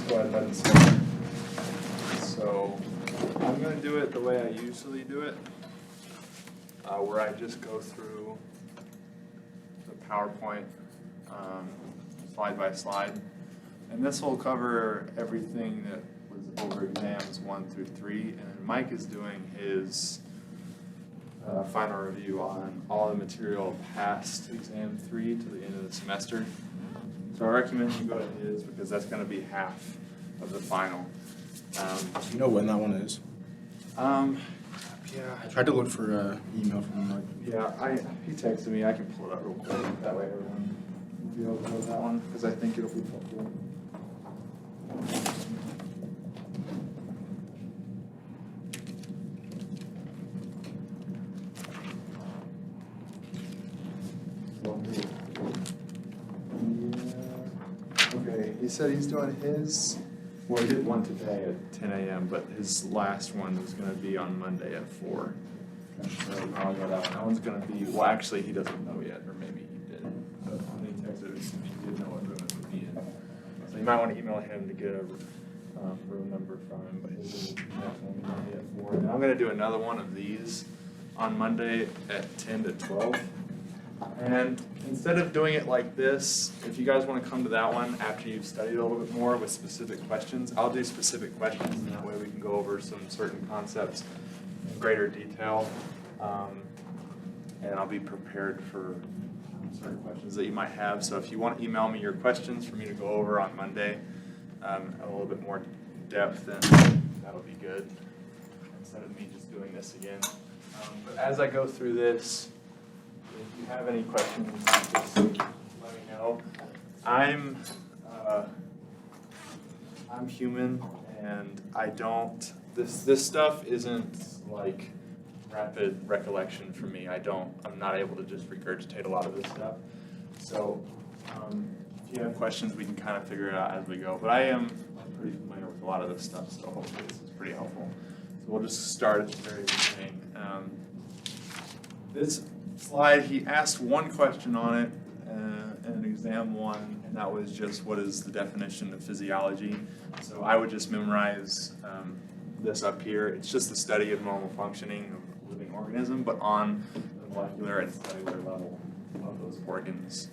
go ahead and start. So I'm going to do it the way I usually do it, where I just go through the PowerPoint slide by slide. And this will cover everything that was over exams 1 through 3. And then Mike is doing his final review on all the material past exam 3 to the end of the semester. So I recommend you go to his because that's going to be half of the final. You know when that one is? Yeah. I tried to look for an email from Mike. Yeah, he texted me. I can pull it up real quick. That way everyone will be able to know that one because I think it'll be helpful. Okay, he said he's doing his, well, he did one today at 10 a.m., but his last one is going to be on Monday at 4. So I'll go that one. That one's going to be, well, actually, he doesn't know yet, or maybe he did. But when he texted us, he did know what room it would be in. So you might want to email him to get a room number from him, but his is definitely Monday at 4. And I'm going to do another one of these on Monday at 10 to 12. And instead of doing it like this, if you guys want to come to that one after you've studied a little bit more with specific questions, I'll do specific questions, and that way we can go over some certain concepts in greater detail. And I'll be prepared for certain questions that you might have. So if you want to email me your questions for me to go over on Monday a little bit more depth, then that'll be good instead of me just doing this again. But as I go through this, if you have any questions, just let me know. I'm human, and I don't. This stuff isn't like rapid recollection for me. I'm not able to just regurgitate a lot of this stuff. So if you have questions, we can kind of figure it out as we go. But I am pretty familiar with a lot of this stuff, so hopefully this is pretty helpful. So we'll just start at the very beginning. This slide, he asked one question on it in exam 1, and that was just what is the definition of physiology. So I would just memorize this up here. It's just the study of normal functioning of a living organism, but on the molecular and cellular level of those organs.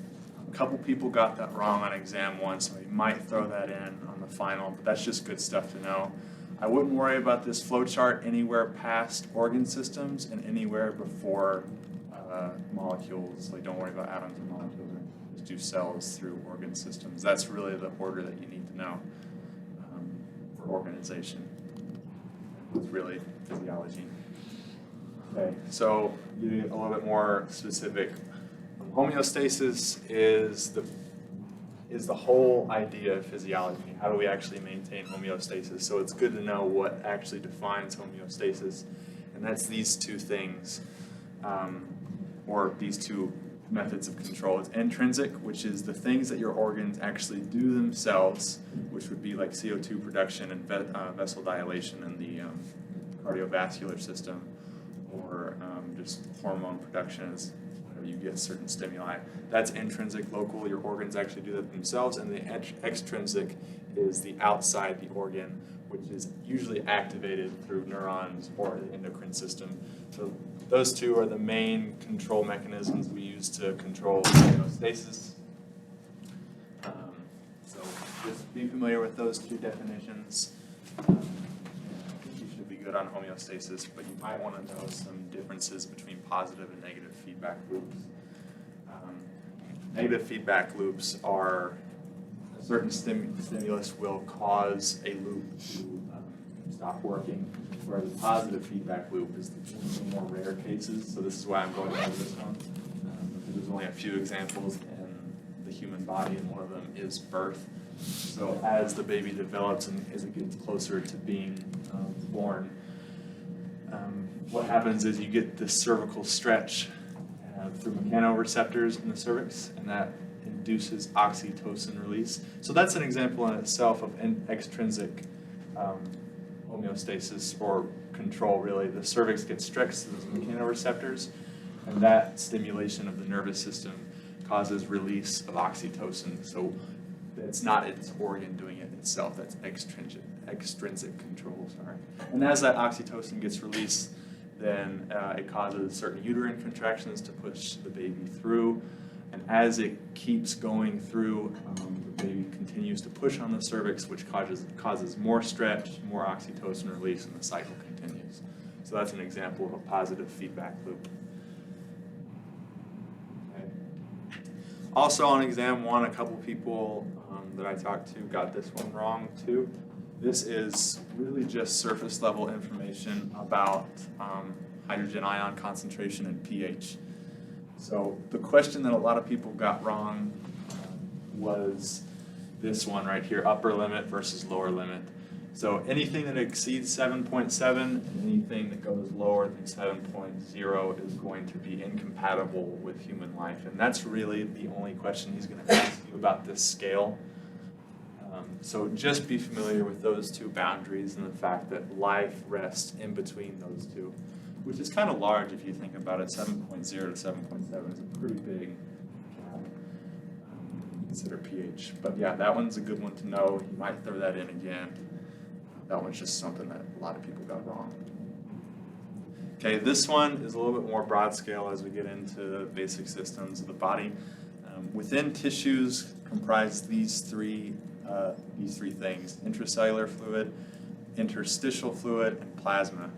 A couple people got that wrong on exam 1, so he might throw that in on the final, but that's just good stuff to know. I wouldn't worry about this flow chart anywhere past organ systems and anywhere before molecules. Like, don't worry about atoms and molecules. Just do cells through organ systems. That's really the order that you need to know for organization. It's really physiology. Okay, so getting a little bit more specific. Homeostasis is the whole idea of physiology. How do we actually maintain homeostasis? So it's good to know what actually defines homeostasis, and that's these two things, or these two methods of control. It's intrinsic, which is the things that your organs actually do themselves, which would be like CO2 production and vessel dilation in the cardiovascular system, or just hormone production as you get certain stimuli. That's intrinsic, local. Your organs actually do that themselves, and the extrinsic is the outside the organ, which is usually activated through neurons or the endocrine system. So those two are the main control mechanisms we use to control homeostasis. So just be familiar with those two definitions. I think you should be good on homeostasis, but you might want to know some differences between positive and negative feedback loops. Negative feedback loops are a certain stimulus will cause a loop to stop working, whereas a positive feedback loop is one of the more rare cases. So this is why I'm going over this one, because there's only a few examples in the human body, and one of them is birth. So as the baby develops and as it gets closer to being born, what happens is you get this cervical stretch through mechanoreceptors in the cervix, and that induces oxytocin release. So that's an example in itself of extrinsic homeostasis or control, really. The cervix gets stretched to those mechanoreceptors, and that stimulation of the nervous system causes release of oxytocin. So It's not its organ doing it itself, that's extrinsic control, sorry. And as that oxytocin gets released, then it causes certain uterine contractions to push the baby through. And as it keeps going through, the baby continues to push on the cervix, which causes more stretch, more oxytocin release, and the cycle continues. So that's an example of a positive feedback loop. Okay. Also on exam 1, a couple people that I talked to got this one wrong too. This is really just surface level information about hydrogen ion concentration and pH. So the question that a lot of people got wrong was this one right here, upper limit versus lower limit. So anything that exceeds 7.7 and anything that goes lower than 7.0 is going to be incompatible with human life. And that's really the only question he's going to ask you about this scale. So just be familiar with those two boundaries and the fact that life rests in between those two, which is kind of large if you think about it. 7.0 to 7.7 is a pretty big gap. Consider pH. But yeah, that one's a good one to know. You might throw that in again. That one's just something that a lot of people got wrong. Okay, this one is a little bit more broad scale as we get into basic systems of the body. Within tissues comprise these three things: intracellular fluid, interstitial fluid, and plasma.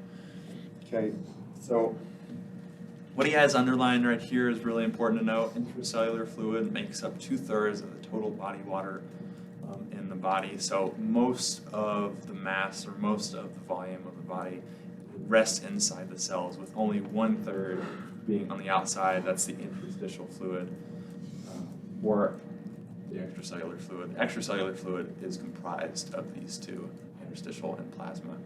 Okay, so what he has underlined right here is really important to know. Intracellular fluid makes up 2/3 of the total body water in the body. So most of the mass or most of the volume of the body rests inside the cells, with only 1/3 being on the outside. That's the interstitial fluid, or the extracellular fluid. Extracellular fluid is comprised of these two, interstitial and plasma.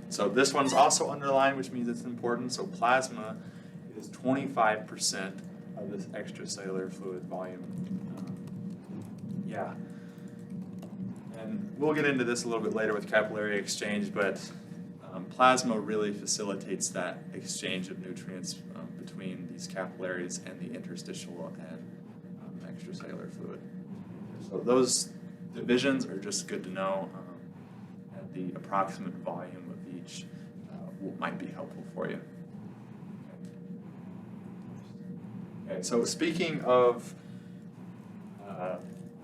So this one's also underlined, which means it's important. So plasma is 25% of this extracellular fluid volume. Yeah. And we'll get into this a little bit later with capillary exchange, but plasma really facilitates that exchange of nutrients between these capillaries and the interstitial and extracellular fluid. So those divisions are just good to know. And the approximate volume of each might be helpful for you. Okay, so speaking of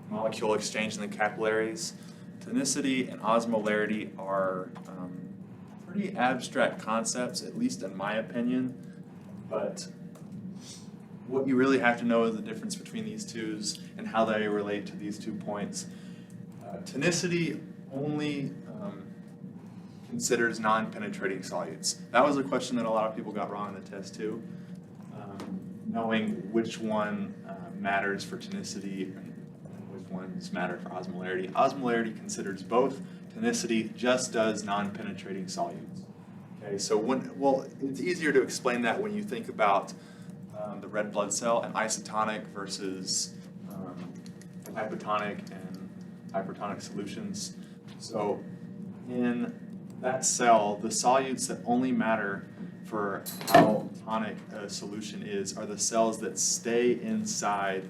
molecule exchange in the capillaries, tonicity and osmolarity are pretty abstract concepts, at least in my opinion, but what you really have to know is the difference between these twos and how they relate to these 2 points. Tonicity only considers non-penetrating solutes. That was a question that a lot of people got wrong in the test too. Knowing which one matters for tonicity and which ones matter for osmolarity. Osmolarity considers both. Tonicity just does non-penetrating solutes. Okay, so it's easier to explain that when you think about the red blood cell and isotonic versus hypotonic and hypertonic solutions. So in that cell, the solutes that only matter for how tonic a solution is are the cells that stay inside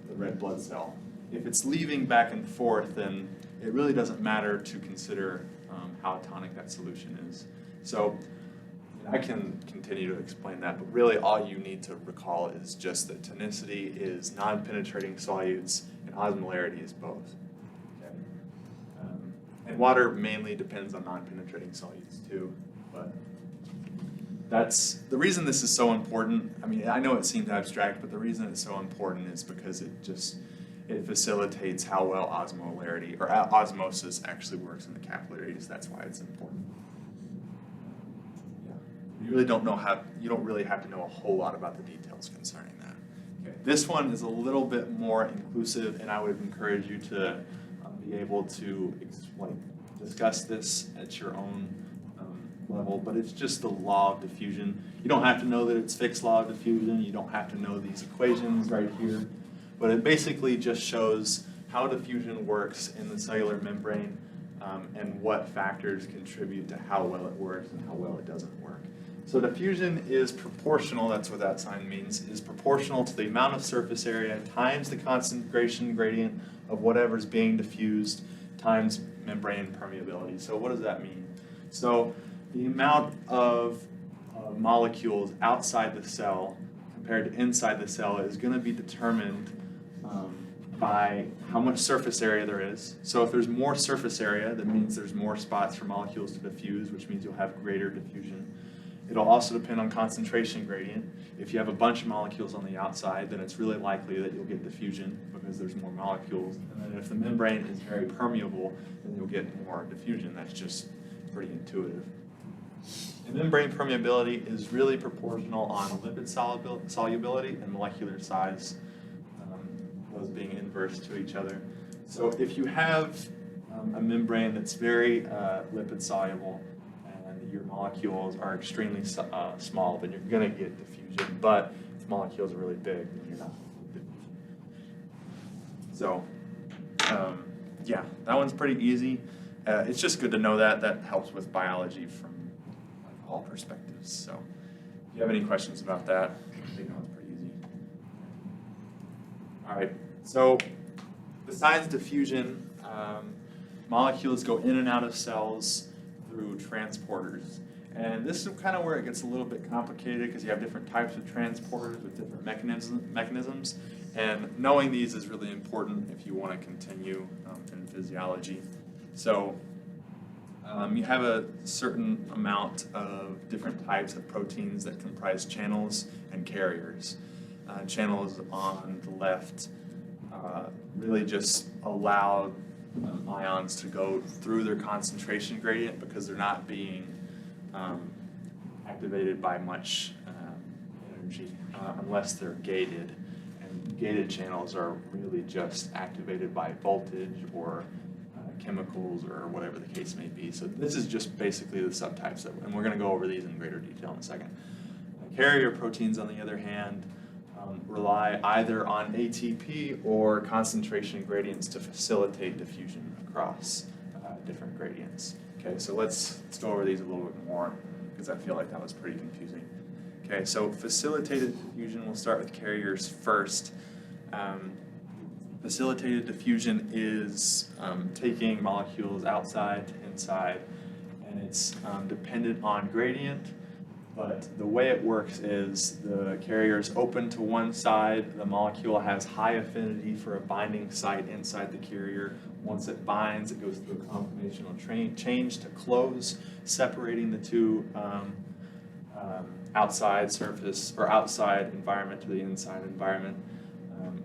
the red blood cell. If it's leaving back and forth, then it really doesn't matter to consider how tonic that solution is. So I can continue to explain that, but really all you need to recall is just that tonicity is non-penetrating solutes and osmolarity is both. Okay? And water mainly depends on non-penetrating solutes too, but that's the reason this is so important. I mean, I know it seems abstract, but the reason it's so important is because it facilitates how well osmolarity or osmosis actually works in the capillaries. That's why it's important. You really you don't really have to know a whole lot about the details concerning that. Okay. This one is a little bit more inclusive, and I would encourage you to be able to discuss this at your own level, but it's just the law of diffusion. You don't have to know that it's Fick's law of diffusion. You don't have to know these equations right here, but it basically just shows how diffusion works in the cellular membrane and what factors contribute to how well it works and how well it doesn't work. So diffusion is proportional, that's what that sign means, is proportional to the amount of surface area times the concentration gradient of whatever's being diffused times membrane permeability. So what does that mean? So the amount of molecules outside the cell compared to inside the cell is going to be determined by how much surface area there is. So if there's more surface area, that means there's more spots for molecules to diffuse, which means you'll have greater diffusion. It'll also depend on concentration gradient. If you have a bunch of molecules on the outside, then it's really likely that you'll get diffusion because there's more molecules. And then if the membrane is very permeable, then you'll get more diffusion. That's just pretty intuitive. And membrane permeability is really proportional on lipid solubility and molecular size, those being inverse to each other. So if you have a membrane that's very lipid soluble and your molecules are extremely small, then you're going to get diffusion. But if molecules are really big, then you're not going to get diffusion. So yeah, that one's pretty easy. It's just good to know that. That helps with biology from all perspectives. So if you have any questions about that, I think that one's pretty easy. All right, so besides diffusion, molecules go in and out of cells through transporters. And this is kind of where it gets a little bit complicated because you have different types of transporters with different mechanisms. And knowing these is really important if you want to continue in physiology. So you have a certain amount of different types of proteins that comprise channels and carriers. Channels on the left really just allow ions to go through their concentration gradient because they're not being activated by much energy unless they're gated. And gated channels are really just activated by voltage or chemicals or whatever the case may be. So this is just basically the subtypes, and we're going to go over these in greater detail in a second. Carrier proteins, on the other hand, rely either on ATP or concentration gradients to facilitate diffusion across different gradients. Okay, so let's go over these a little bit more because I feel like that was pretty confusing. Okay, so facilitated diffusion, we'll start with carriers first. Facilitated diffusion is taking molecules outside to inside, and it's dependent on gradient, but the way it works is the carrier is open to one side, the molecule has high affinity for a binding site inside the carrier. Once it binds, it goes through a conformational change to close, separating the two outside surface or outside environment to the inside environment.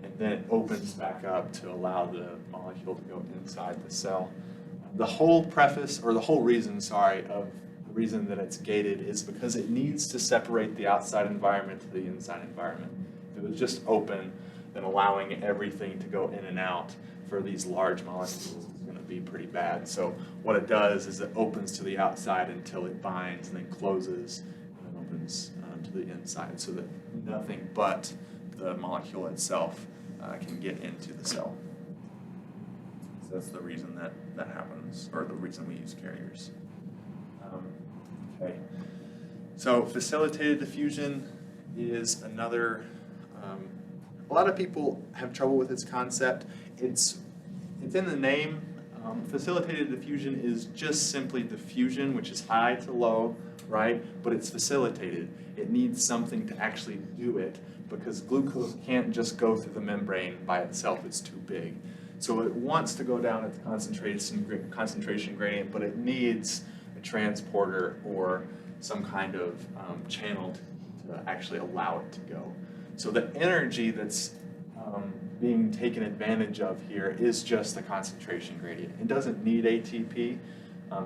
And then it opens back up to allow the molecule to go inside the cell. The whole reason, of the reason that it's gated is because it needs to separate the outside environment to the inside environment. If it was just open, then allowing everything to go in and out for these large molecules is going to be pretty bad. So what it does is it opens to the outside until it binds and then closes and then opens to the inside so that nothing but the molecule itself can get into the cell. So that's the reason that happens, or the reason we use carriers. Okay, so facilitated diffusion is another, a lot of people have trouble with this concept. It's in the name. Facilitated diffusion is just simply diffusion, which is high to low, right? But it's facilitated. It needs something to actually do it, because glucose can't just go through the membrane by itself, it's too big. So it wants to go down its concentration gradient, but it needs a transporter or some kind of channel to actually allow it to go. So the energy that's being taken advantage of here is just the concentration gradient. It doesn't need ATP,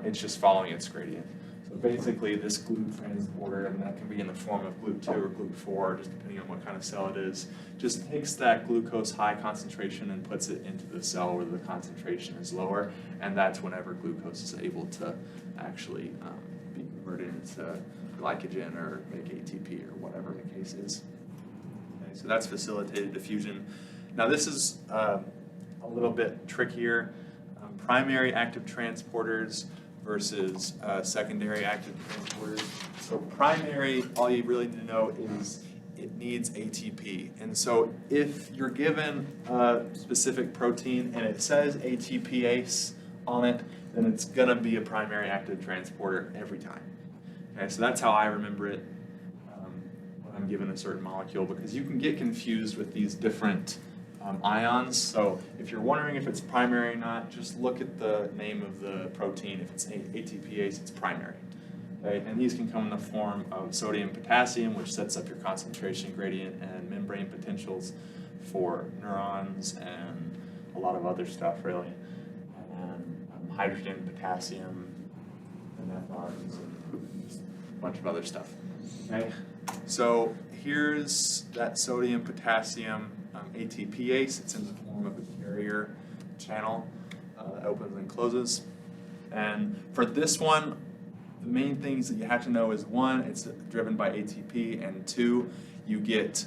it's just following its gradient. So basically this GLUT transporter, and that can be in the form of GLUT2 or GLUT4, just depending on what kind of cell it is, just takes that glucose high concentration and puts it into the cell where the concentration is lower, and that's whenever glucose is able to actually be converted into glycogen or make ATP or whatever the case is. Okay, so that's facilitated diffusion. Now this is a little bit trickier. Primary active transporters versus secondary active transporters. So primary, all you really need to know is it needs ATP. And so if you're given a specific protein and it says ATPase on it, then it's gonna be a primary active transporter every time. Okay, so that's how I remember it when I'm given a certain molecule, because you can get confused with these different ions. So if you're wondering if it's primary or not, just look at the name of the protein. If it's ATPase, it's primary. Okay? And these can come in the form of sodium potassium, which sets up your concentration gradient and membrane potentials for neurons and a lot of other stuff, really. And hydrogen, potassium, and nephrons, and just a bunch of other stuff. Okay? So here's that sodium potassium ATPase. It's in the form of a carrier channel that opens and closes. And for this one, the main things that you have to know is one, it's driven by ATP, and two, you get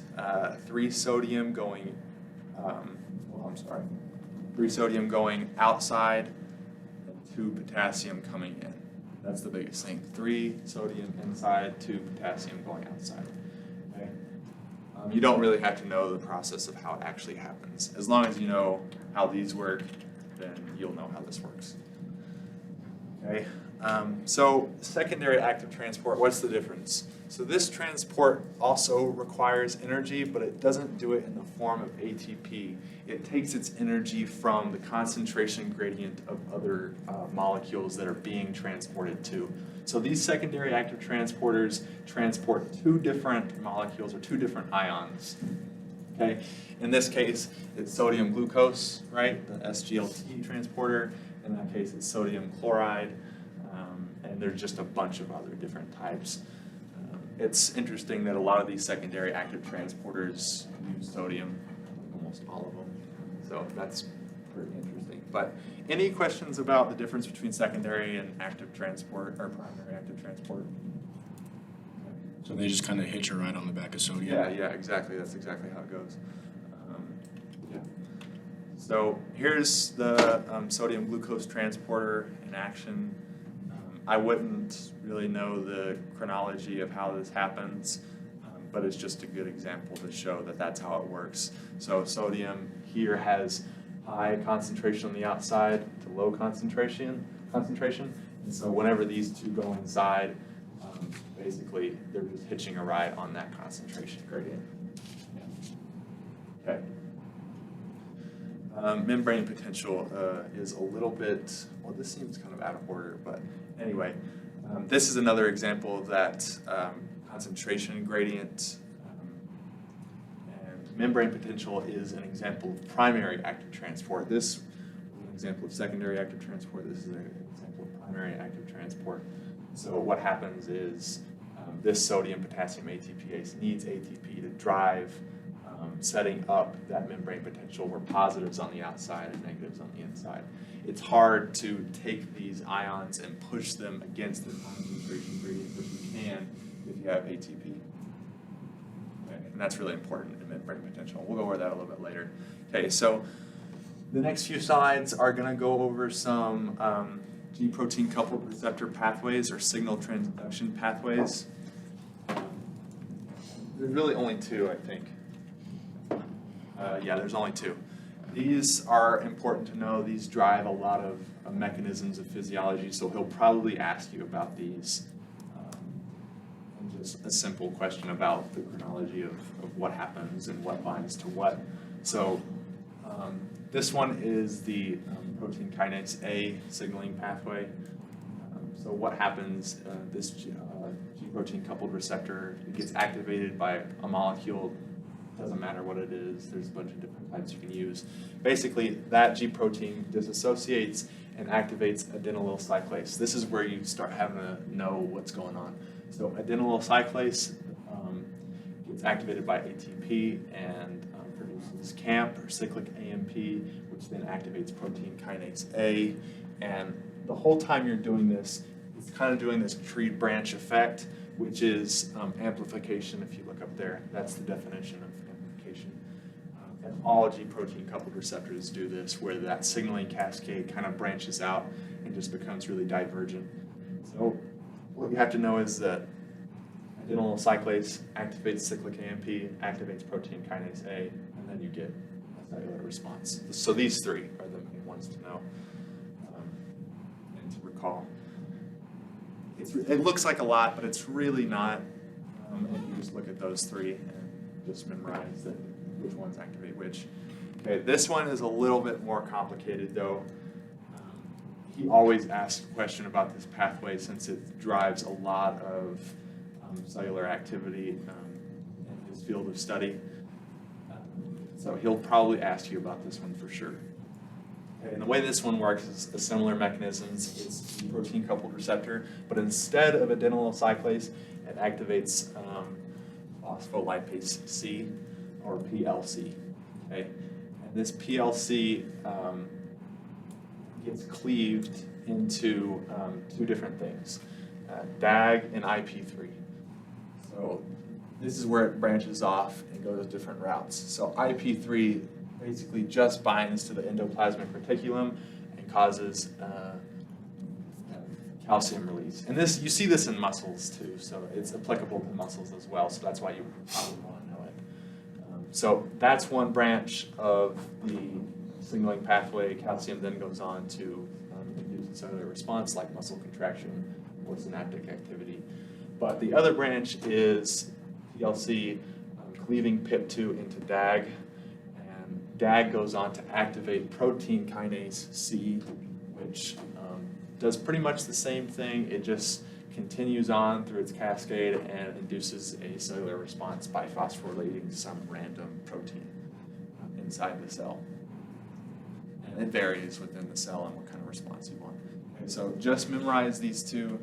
3 sodium going, 3 sodium going outside and 2 potassium coming in. That's the biggest thing. 3 sodium inside, 2 potassium going outside. Okay? You don't really have to know the process of how it actually happens. As long as you know how these work, then you'll know how this works. Okay? So secondary active transport, what's the difference? So this transport also requires energy, but it doesn't do it in the form of ATP. It takes its energy from the concentration gradient of other molecules that are being transported to. So these secondary active transporters transport 2 different molecules or 2 different ions. Okay? In this case, it's sodium glucose, right? The SGLT transporter. In that case, it's sodium chloride. And there's just a bunch of other different types. It's interesting that a lot of these secondary active transporters use sodium, almost all of them. So that's pretty interesting. But any questions about the difference between secondary and active transport, or primary active transport? So they just kind of hitch a ride on the back of sodium? Yeah, exactly. That's exactly how it goes. Yeah. So here's the sodium glucose transporter in action. I wouldn't really know the chronology of how this happens, but it's just a good example to show that that's how it works. So sodium here has high concentration on the outside to low concentration. And so whenever these 2 go inside, basically they're just hitching a ride on that concentration gradient. Okay. Membrane potential is a little bit, well, this seems kind of out of order, but anyway, this is another example of that concentration gradient. And membrane potential is an example of primary active transport. This is an example of secondary active transport. This is an example of primary active transport. So what happens is this sodium potassium ATPase needs ATP to drive setting up that membrane potential where positives on the outside and negatives on the inside. It's hard to take these ions and push them against the concentration gradient, which you can if you have ATP. Okay, and that's really important in membrane potential. We'll go over that a little bit later. Okay, so the next few slides are going to go over some G-protein coupled receptor pathways or signal transduction pathways. There's really only 2, I think. Yeah, there's only 2. These are important to know. These drive a lot of mechanisms of physiology, so he'll probably ask you about these. And just a simple question about the chronology of what happens and what binds to what. So this one is the protein kinase A signaling pathway. So what happens, this G-protein coupled receptor, it gets activated by a molecule. Doesn't matter what it is, there's a bunch of different types you can use. Basically, that G-protein disassociates and activates adenylyl cyclase. This is where you start having to know what's going on. So adenylyl cyclase gets activated by ATP and produces CAMP, or cyclic AMP, which then activates protein kinase A. And the whole time you're doing this, it's kind of doing this tree branch effect, which is amplification. If you look up there, that's the definition of amplification. And all G-protein coupled receptors do this, where that signaling cascade kind of branches out and just becomes really divergent. So what you have to know is that adenylyl cyclase activates cyclic AMP, activates protein kinase A, and then you get a cellular response. So these three are the main ones to know and to recall. It looks like a lot, but it's really not. And you just look at those three and just memorize that which ones activate which. Okay, this one is a little bit more complicated though. He always asks a question about this pathway since it drives a lot of cellular activity in his field of study. So he'll probably ask you about this one for sure. Okay, and the way this one works is a similar mechanisms. It's the protein-coupled receptor, but instead of adenylyl cyclase, it activates phospholipase C, or PLC. Okay, and this PLC gets cleaved into two different things, DAG and IP3. So this is where it branches off and goes different routes. So IP3 basically just binds to the endoplasmic reticulum and causes calcium release. And this, you see this in muscles too, so it's applicable to muscles as well, so that's why you probably want to know it. So that's one branch of the signaling pathway. Calcium then goes on to induce a cellular response like muscle contraction or synaptic activity. But the other branch is PLC cleaving PIP2 into DAG, and DAG goes on to activate protein kinase C, which does pretty much the same thing. It just continues on through its cascade and induces a cellular response by phosphorylating some random protein inside the cell. And it varies within the cell and what kind of response you want. Okay, so just memorize these two.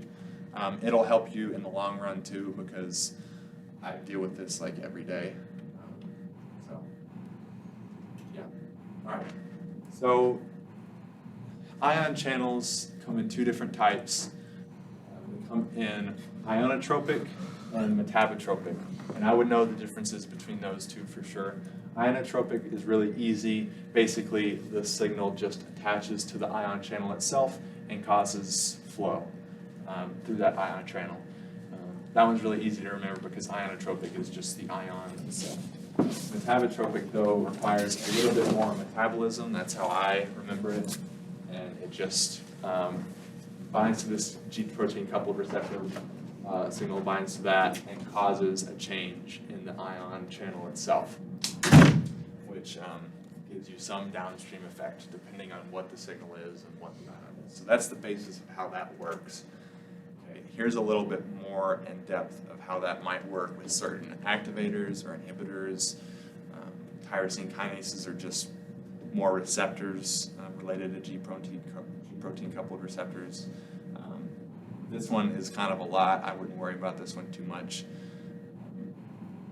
It'll help you in the long run too, because I deal with this like every day. So, yeah. All right. So, ion channels come in two different types. They come in ionotropic and metabotropic. And I would know the differences between those two for sure. Ionotropic is really easy. Basically, the signal just attaches to the ion channel itself and causes flow through that ion channel. That one's really easy to remember because ionotropic is just the ion itself. Metabotropic, though, requires a little bit more metabolism. That's how I remember it. And it just binds to this G protein coupled receptor, signal binds to that and causes a change in the ion channel itself, which gives you some downstream effect depending on what the signal is and what the ion is. So that's the basis of how that works. Okay, here's a little bit more in depth of how that might work with certain activators or inhibitors. Tyrosine kinases are just more receptors related to G protein coupled receptors. This one is kind of a lot. I wouldn't worry about this one too much.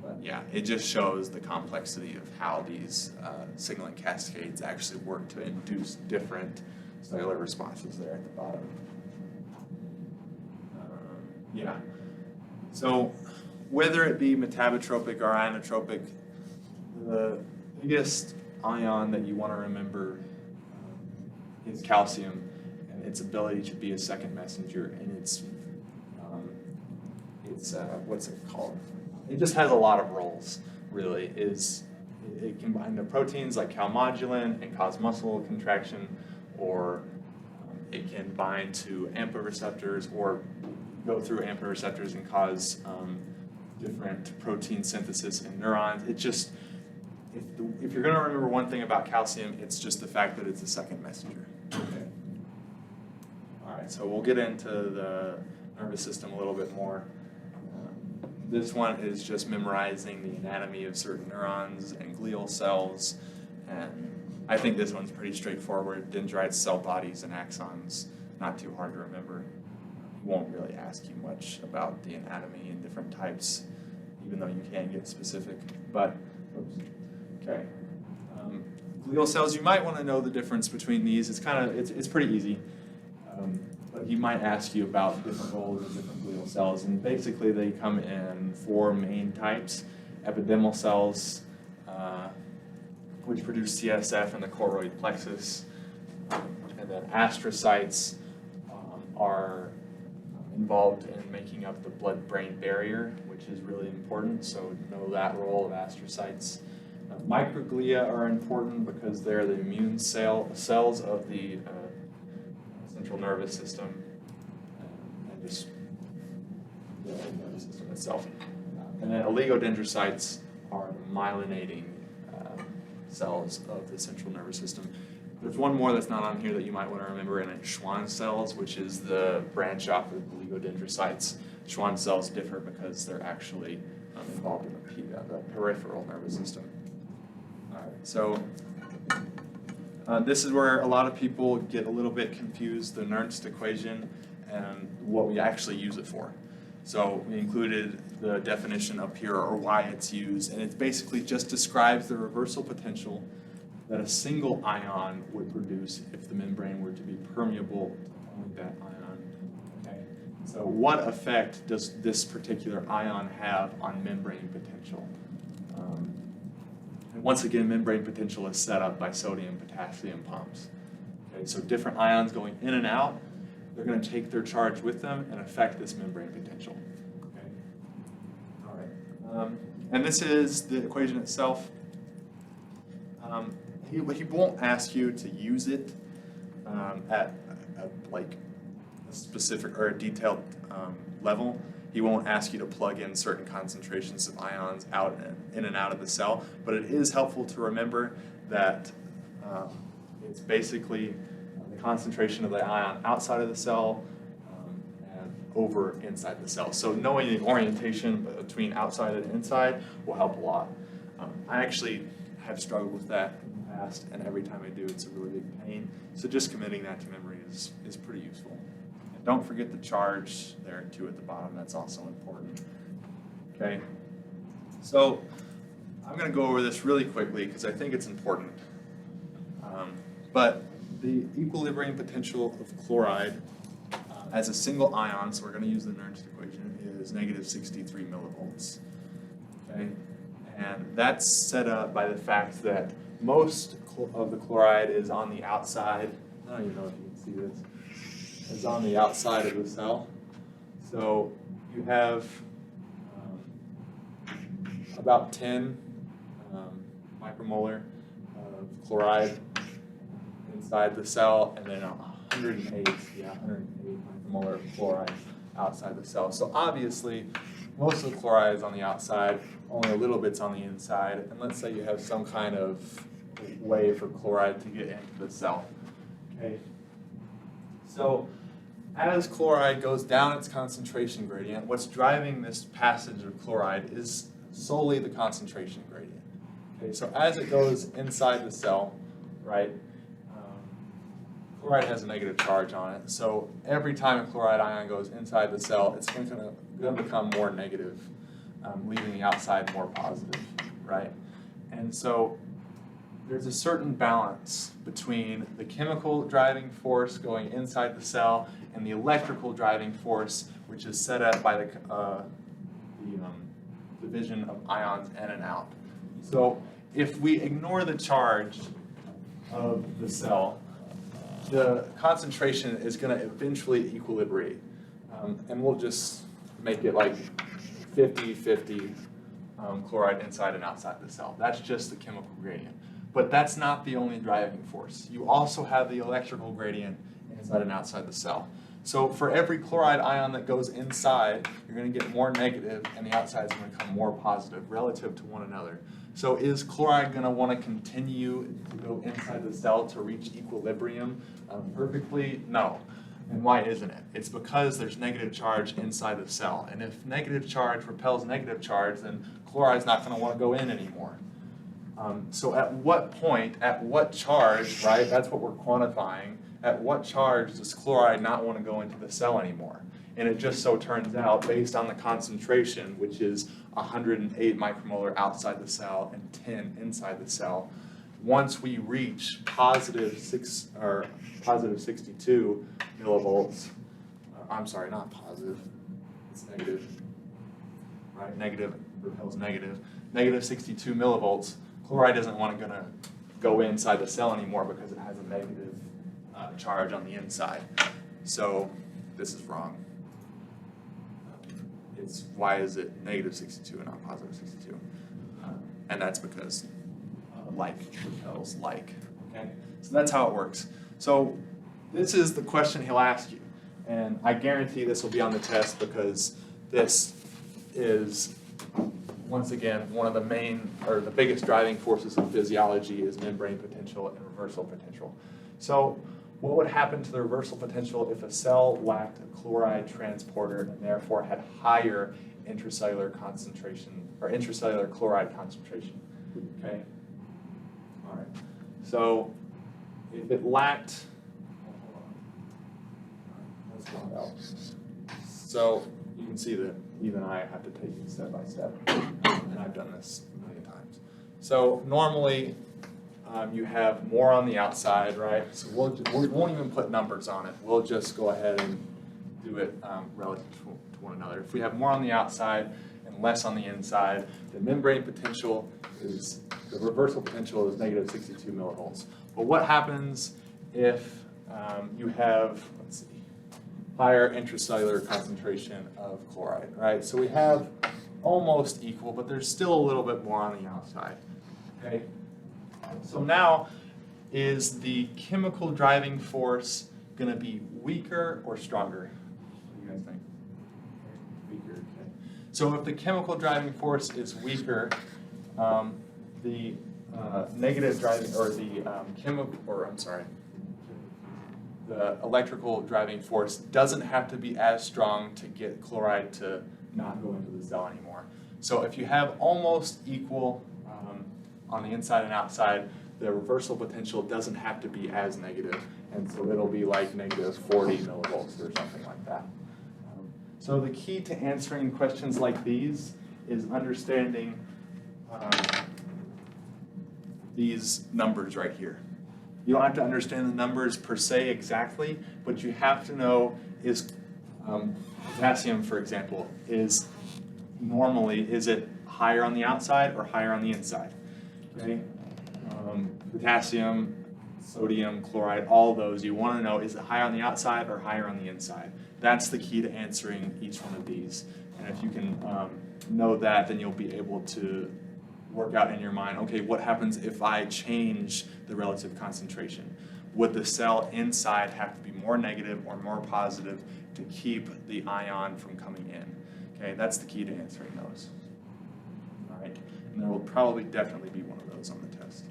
But yeah, it just shows the complexity of how these signaling cascades actually work to induce different cellular responses there at the bottom. Yeah. So whether it be metabotropic or ionotropic, the biggest ion that you want to remember is calcium and its ability to be a second messenger, and it's what's it called? It just has a lot of roles, really. It can bind to proteins like calmodulin and cause muscle contraction, or it can bind to AMPA receptors or go through AMPA receptors and cause different protein synthesis in neurons. It just, if you're going to remember one thing about calcium, it's just the fact that it's a second messenger. Okay. All right, so we'll get into the nervous system a little bit more. This one is just memorizing the anatomy of certain neurons and glial cells, and I think this one's pretty straightforward. Dendrites, cell bodies, and axons, not too hard to remember. He won't really ask you much about the anatomy and different types, even though you can get specific. But, okay. Glial cells, you might want to know the difference between these. It's pretty easy. But he might ask you about different roles of different glial cells, and basically they come in four main types. Epidermal cells, which produce CSF in the choroid plexus, and then astrocytes, are involved in making up the blood-brain barrier, which is really important, so know that role of astrocytes. Microglia are important because they're the immune cells of the central nervous system and just the nervous system itself. And then oligodendrocytes are the myelinating cells of the central nervous system. There's one more that's not on here that you might want to remember, and it's Schwann cells, which is the branch off of oligodendrocytes. Schwann cells differ because they're actually involved in the peripheral nervous system. All right, so this is where a lot of people get a little bit confused, the Nernst equation and what we actually use it for. So we included the definition up here, or why it's used, and it basically just describes the reversal potential that a single ion would produce if the membrane were to be permeable to only that ion. Okay. So what effect does this particular ion have on membrane potential? And once again, membrane potential is set up by sodium-potassium pumps. Okay, so different ions going in and out, they're going to take their charge with them and affect this membrane potential. Okay. All right. And this is the equation itself. He won't ask you to use it at like a specific or a detailed level. He won't ask you to plug in certain concentrations of ions out in and out of the cell, but it is helpful to remember that it's basically the concentration of the ion outside of the cell and over inside the cell. So knowing the orientation between outside and inside will help a lot. I actually have struggled with that in the past, and every time I do, it's a really big pain. So just committing that to memory is pretty useful. And don't forget the charge there too at the bottom. That's also important. Okay. So I'm going to go over this really quickly because I think it's important. But the equilibrium potential of chloride as a single ion, so we're going to use the Nernst equation, is negative 63 millivolts. Okay. And that's set up by the fact that most of the chloride is on the outside. I don't even know if you can see this. It's on the outside of the cell. So you have about 10 micromolar of chloride inside the cell, and then 108 micromolar of chloride outside the cell. So obviously, most of the chloride is on the outside, only a little bit's on the inside, and let's say you have some kind of way for chloride to get into the cell. Okay. So as chloride goes down its concentration gradient, what's driving this passage of chloride is solely the concentration gradient. Okay, so as it goes inside the cell, right, chloride has a negative charge on it. So every time a chloride ion goes inside the cell, it's going to become more negative, leaving the outside more positive, right? And so there's a certain balance between the chemical driving force going inside the cell and the electrical driving force, which is set up by the division of ions in and out. So if we ignore the charge of the cell, the concentration is going to eventually equilibrate. And we'll just make it like 50-50 chloride inside and outside the cell. That's just the chemical gradient. But that's not the only driving force. You also have the electrical gradient inside and outside the cell. So for every chloride ion that goes inside, you're going to get more negative, and the outside is going to become more positive relative to one another. So is chloride going to want to continue to go inside the cell to reach equilibrium perfectly? No. And why isn't it? It's because there's negative charge inside the cell. And if negative charge repels negative charge, then chloride's not going to want to go in anymore. So at what point, at what charge, right, that's what we're quantifying, at what charge does chloride not want to go into the cell anymore? And it just so turns out, based on the concentration, which is 108 micromolar outside the cell and 10 inside the cell, once we reach positive 62 millivolts, I'm sorry, not positive, it's negative, right? Negative repels negative. Negative 62 millivolts, chloride isn't going to go inside the cell anymore because it has a negative charge on the inside. So this is wrong. It's why is it negative 62 and not positive 62? And that's because like repels like, okay? So that's how it works. So this is the question he'll ask you. And I guarantee this will be on the test because this is, once again, one of the main, or the biggest driving forces in physiology is membrane potential and reversal potential. So what would happen to the reversal potential if a cell lacked a chloride transporter and therefore had higher intracellular concentration, or intracellular chloride concentration, okay? All right, so if it lacked, let's find out. So you can see that even I have to take it step by step, and I've done this a million times. So normally you have more on the outside, right? So we won't even put numbers on it. We'll just go ahead and do it relative to one another. If we have more on the outside and less on the inside, the membrane potential is, the reversal potential is negative 62 millivolts. But what happens if you have, let's see, higher intracellular concentration of chloride, right? So we have almost equal, but there's still a little bit more on the outside, okay? So now, is the chemical driving force going to be weaker or stronger? What do you guys think? Weaker, okay. So if the chemical driving force is weaker, the negative driving, or the the electrical driving force doesn't have to be as strong to get chloride to not go into the cell anymore. So if you have almost equal on the inside and outside, the reversal potential doesn't have to be as negative, and so it'll be like negative 40 millivolts or something like that. So the key to answering questions like these is understanding these numbers right here. You don't have to understand the numbers per se exactly, but you have to know is potassium, for example, is it higher on the outside or higher on the inside? Okay. Potassium, sodium, chloride, all those, you want to know, is it higher on the outside or higher on the inside? That's the key to answering each one of these. And if you can know that, then you'll be able to work out in your mind, okay, what happens if I change the relative concentration? Would the cell inside have to be more negative or more positive to keep the ion from coming in? Okay, that's the key to answering those. All right, and there will probably definitely be one of those on the test.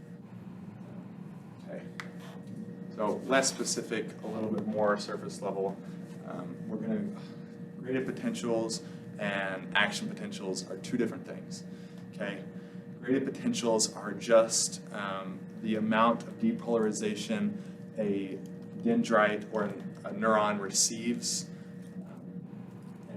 Okay, so less specific, a little bit more surface level. We're going to, graded potentials and action potentials are two different things. Okay, graded potentials are just the amount of depolarization a dendrite or a neuron receives,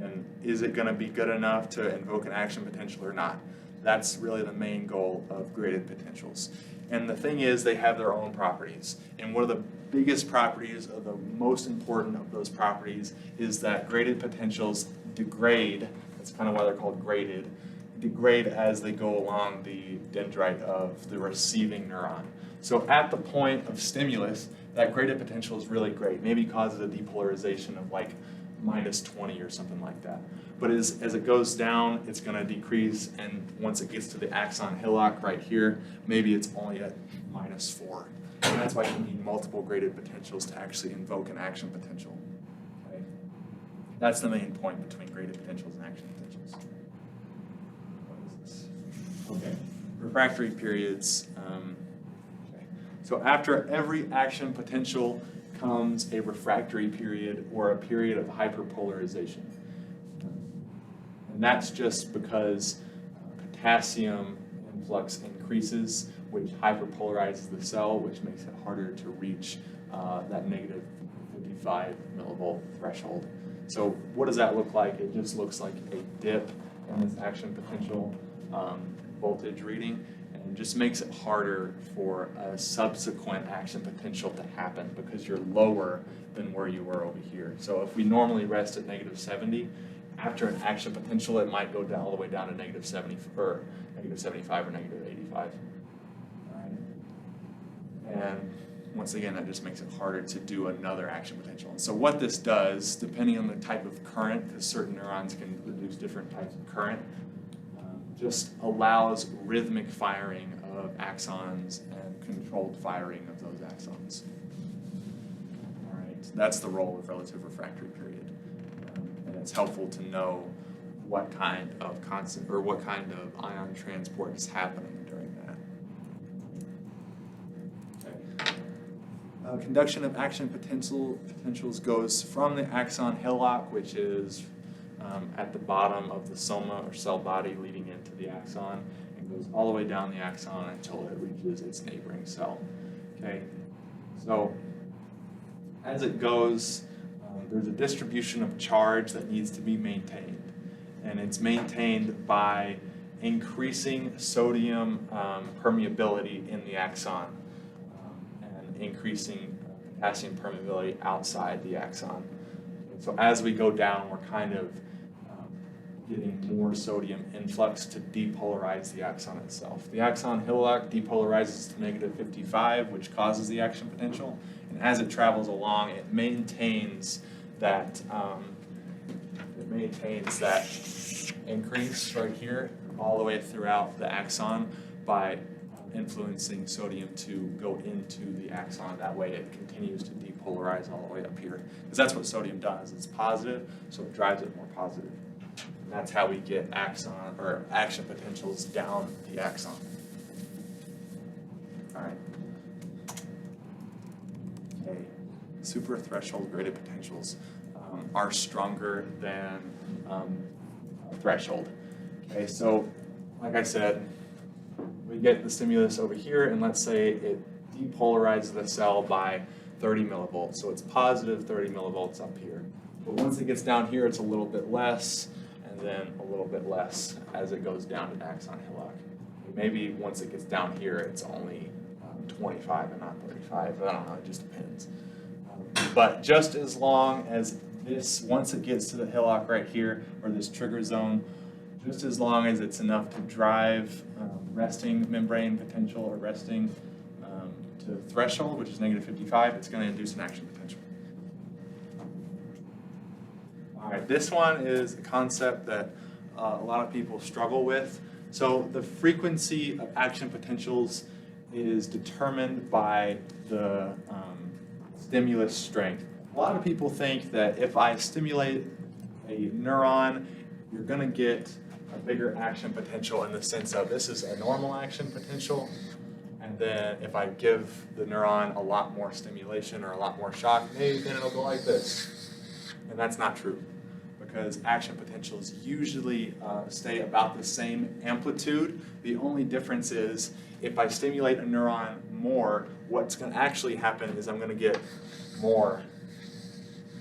and is it going to be good enough to invoke an action potential or not? That's really the main goal of graded potentials. And the thing is, they have their own properties. And one of the biggest properties, or the most important of those properties, is that graded potentials degrade, that's kind of why they're called graded, degrade as they go along the dendrite of the receiving neuron. So at the point of stimulus, that graded potential is really great. Maybe causes a depolarization of like -20 or something like that. But as it goes down, it's going to decrease, and once it gets to the axon hillock right here, maybe it's only at -4. And that's why you need multiple graded potentials to actually invoke an action potential. Okay? That's the main point between graded potentials and action potentials. What is this? Okay, refractory periods. Okay. So after every action potential comes a refractory period or a period of hyperpolarization. And that's just because potassium influx increases, which hyperpolarizes the cell, which makes it harder to reach that negative 55 millivolt threshold. So what does that look like? It just looks like a dip in this action potential voltage reading, and it just makes it harder for a subsequent action potential to happen because you're lower than where you were over here. So if we normally rest at -70, after an action potential, it might go down all the way down to -70 or -75 or -85. All right. And once again, that just makes it harder to do another action potential. And so what this does, depending on the type of current, because certain neurons can produce different types of current, just allows rhythmic firing of axons and controlled firing of those axons. All right, that's the role of relative refractory period. And it's helpful to know what kind of constant or what kind of ion transport is happening during that. Okay. Conduction of action potentials goes from the axon hillock, which is at the bottom of the soma or cell body leading into the axon, and goes all the way down the axon until it reaches its neighboring cell. Okay, so as it goes, there's a distribution of charge that needs to be maintained, and it's maintained by increasing sodium permeability in the axon and increasing potassium permeability outside the axon. And so as we go down, we're kind of getting more sodium influx to depolarize the axon itself. The axon hillock depolarizes to negative 55, which causes the action potential, and as it travels along, it maintains that increase right here all the way throughout the axon by influencing sodium to go into the axon. That way it continues to depolarize all the way up here, because that's what sodium does. It's positive, so it drives it more positive. And that's how we get axon or action potentials down the axon. All right. Okay. Super threshold graded potentials are stronger than threshold. Okay, so like I said, we get the stimulus over here, and let's say it depolarizes the cell by 30 millivolts. So it's positive 30 millivolts up here. But once it gets down here, it's a little bit less, and then a little bit less as it goes down to the axon hillock. Maybe once it gets down here, it's only 25 and not 35. I don't know, it just depends. But just as long as this, once it gets to the hillock right here, or this trigger zone, just as long as it's enough to drive resting membrane potential or resting to threshold, which is negative 55, it's going to induce an action potential. All right, this one is a concept that a lot of people struggle with. So the frequency of action potentials is determined by the stimulus strength. A lot of people think that if I stimulate a neuron, you're going to get a bigger action potential in the sense of this is a normal action potential, and then if I give the neuron a lot more stimulation or a lot more shock, maybe then it'll go like this. And that's not true, because action potentials usually stay about the same amplitude. The only difference is if I stimulate a neuron more, what's going to actually happen is I'm going to get more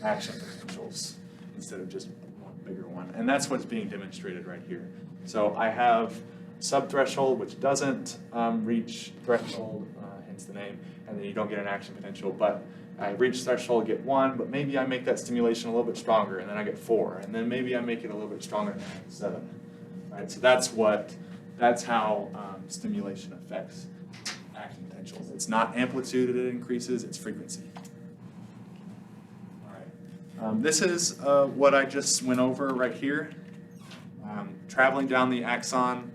action potentials instead of just one bigger one. And that's what's being demonstrated right here. So I have subthreshold, which doesn't reach threshold, hence the name, and then you don't get an action potential. But I reach threshold, get 1, but maybe I make that stimulation a little bit stronger, and then I get 4, and then maybe I make it a little bit stronger, and I get 7. Right? So that's how stimulation affects action potentials. It's not amplitude that it increases, it's frequency. This is what I just went over right here. Traveling down the axon,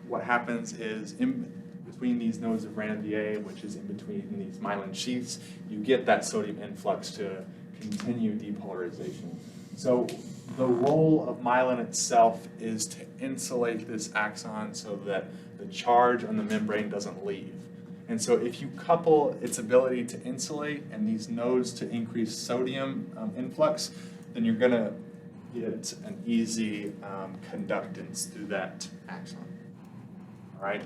what happens is in between these nodes of Ranvier, which is in between these myelin sheaths, you get that sodium influx to continue depolarization. So the role of myelin itself is to insulate this axon so that the charge on the membrane doesn't leave. And so if you couple its ability to insulate and these nodes to increase sodium influx, then you're going to get an easy conductance through that axon. All right?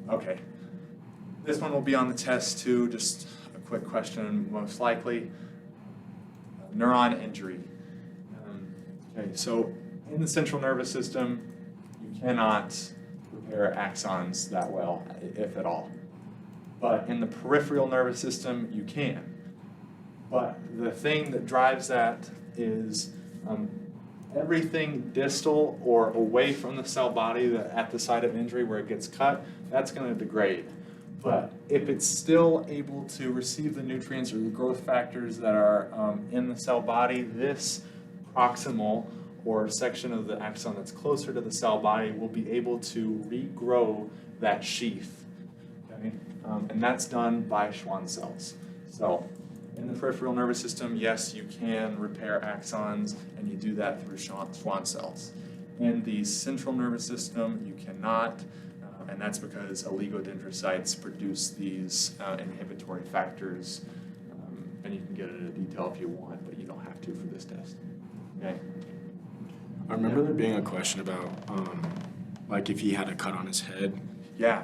Okay. This one will be on the test too, just a quick question most likely. Neuron injury. Okay, so in the central nervous system, you cannot repair axons that well, if at all. But in the peripheral nervous system, you can. But the thing that drives that is everything distal or away from the cell body that at the site of injury where it gets cut, that's going to degrade. But if it's still able to receive the nutrients or the growth factors that are in the cell body, this proximal or section of the axon that's closer to the cell body will be able to regrow that sheath. Okay? And that's done by Schwann cells. So in the peripheral nervous system, yes, you can repair axons, and you do that through Schwann cells. In the central nervous system, you cannot, and that's because oligodendrocytes produce these inhibitory factors, and you can get into detail if you want, but you don't have to for this test. Okay. I remember there being a question about, like if he had a cut on his head. Yeah.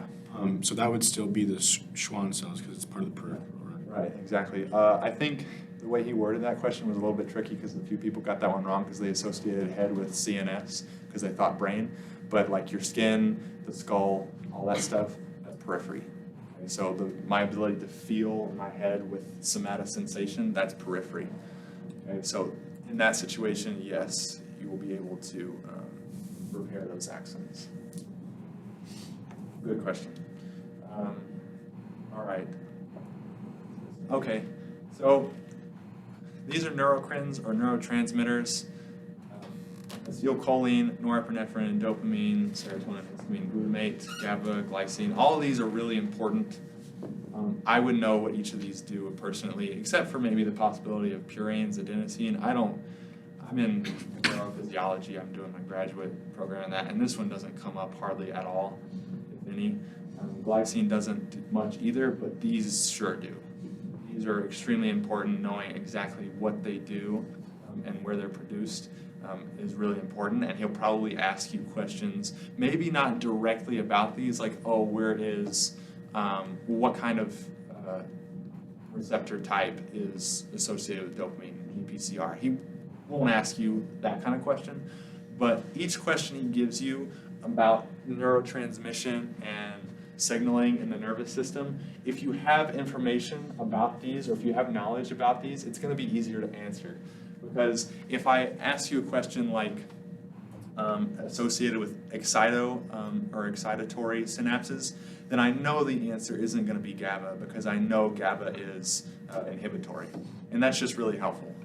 So that would still be the Schwann cells because it's part of the peripheral, right? Right, exactly. I think the way he worded that question was a little bit tricky because a few people got that one wrong because they associated head with CNS because they thought brain, but like your skin, the skull, all that stuff, that's periphery. Okay, so my ability to feel my head with somatosensation, that's periphery. Okay, so in that situation, yes, you will be able to repair those axons. Good question. All right. Okay, so these are neurocrines or neurotransmitters. Acetylcholine, norepinephrine, dopamine, serotonin, histamine, glutamate, GABA, glycine. All of these are really important. I would know what each of these do personally, except for maybe the possibility of purines, adenosine. I'm in neurophysiology. I'm doing my graduate program in that, and this one doesn't come up hardly at all, if any. Glycine doesn't do much either, but these sure do. These are extremely important. Knowing exactly what they do and where they're produced is really important, and he'll probably ask you questions, maybe not directly about these, like, oh, where is, what kind of receptor type is associated with dopamine in GPCR. He won't ask you that kind of question, but each question he gives you about neurotransmission and signaling in the nervous system, if you have information about these or if you have knowledge about these, it's going to be easier to answer. Because if I ask you a question like associated with excitatory synapses, then I know the answer isn't going to be GABA because I know GABA is inhibitory. And that's just really helpful.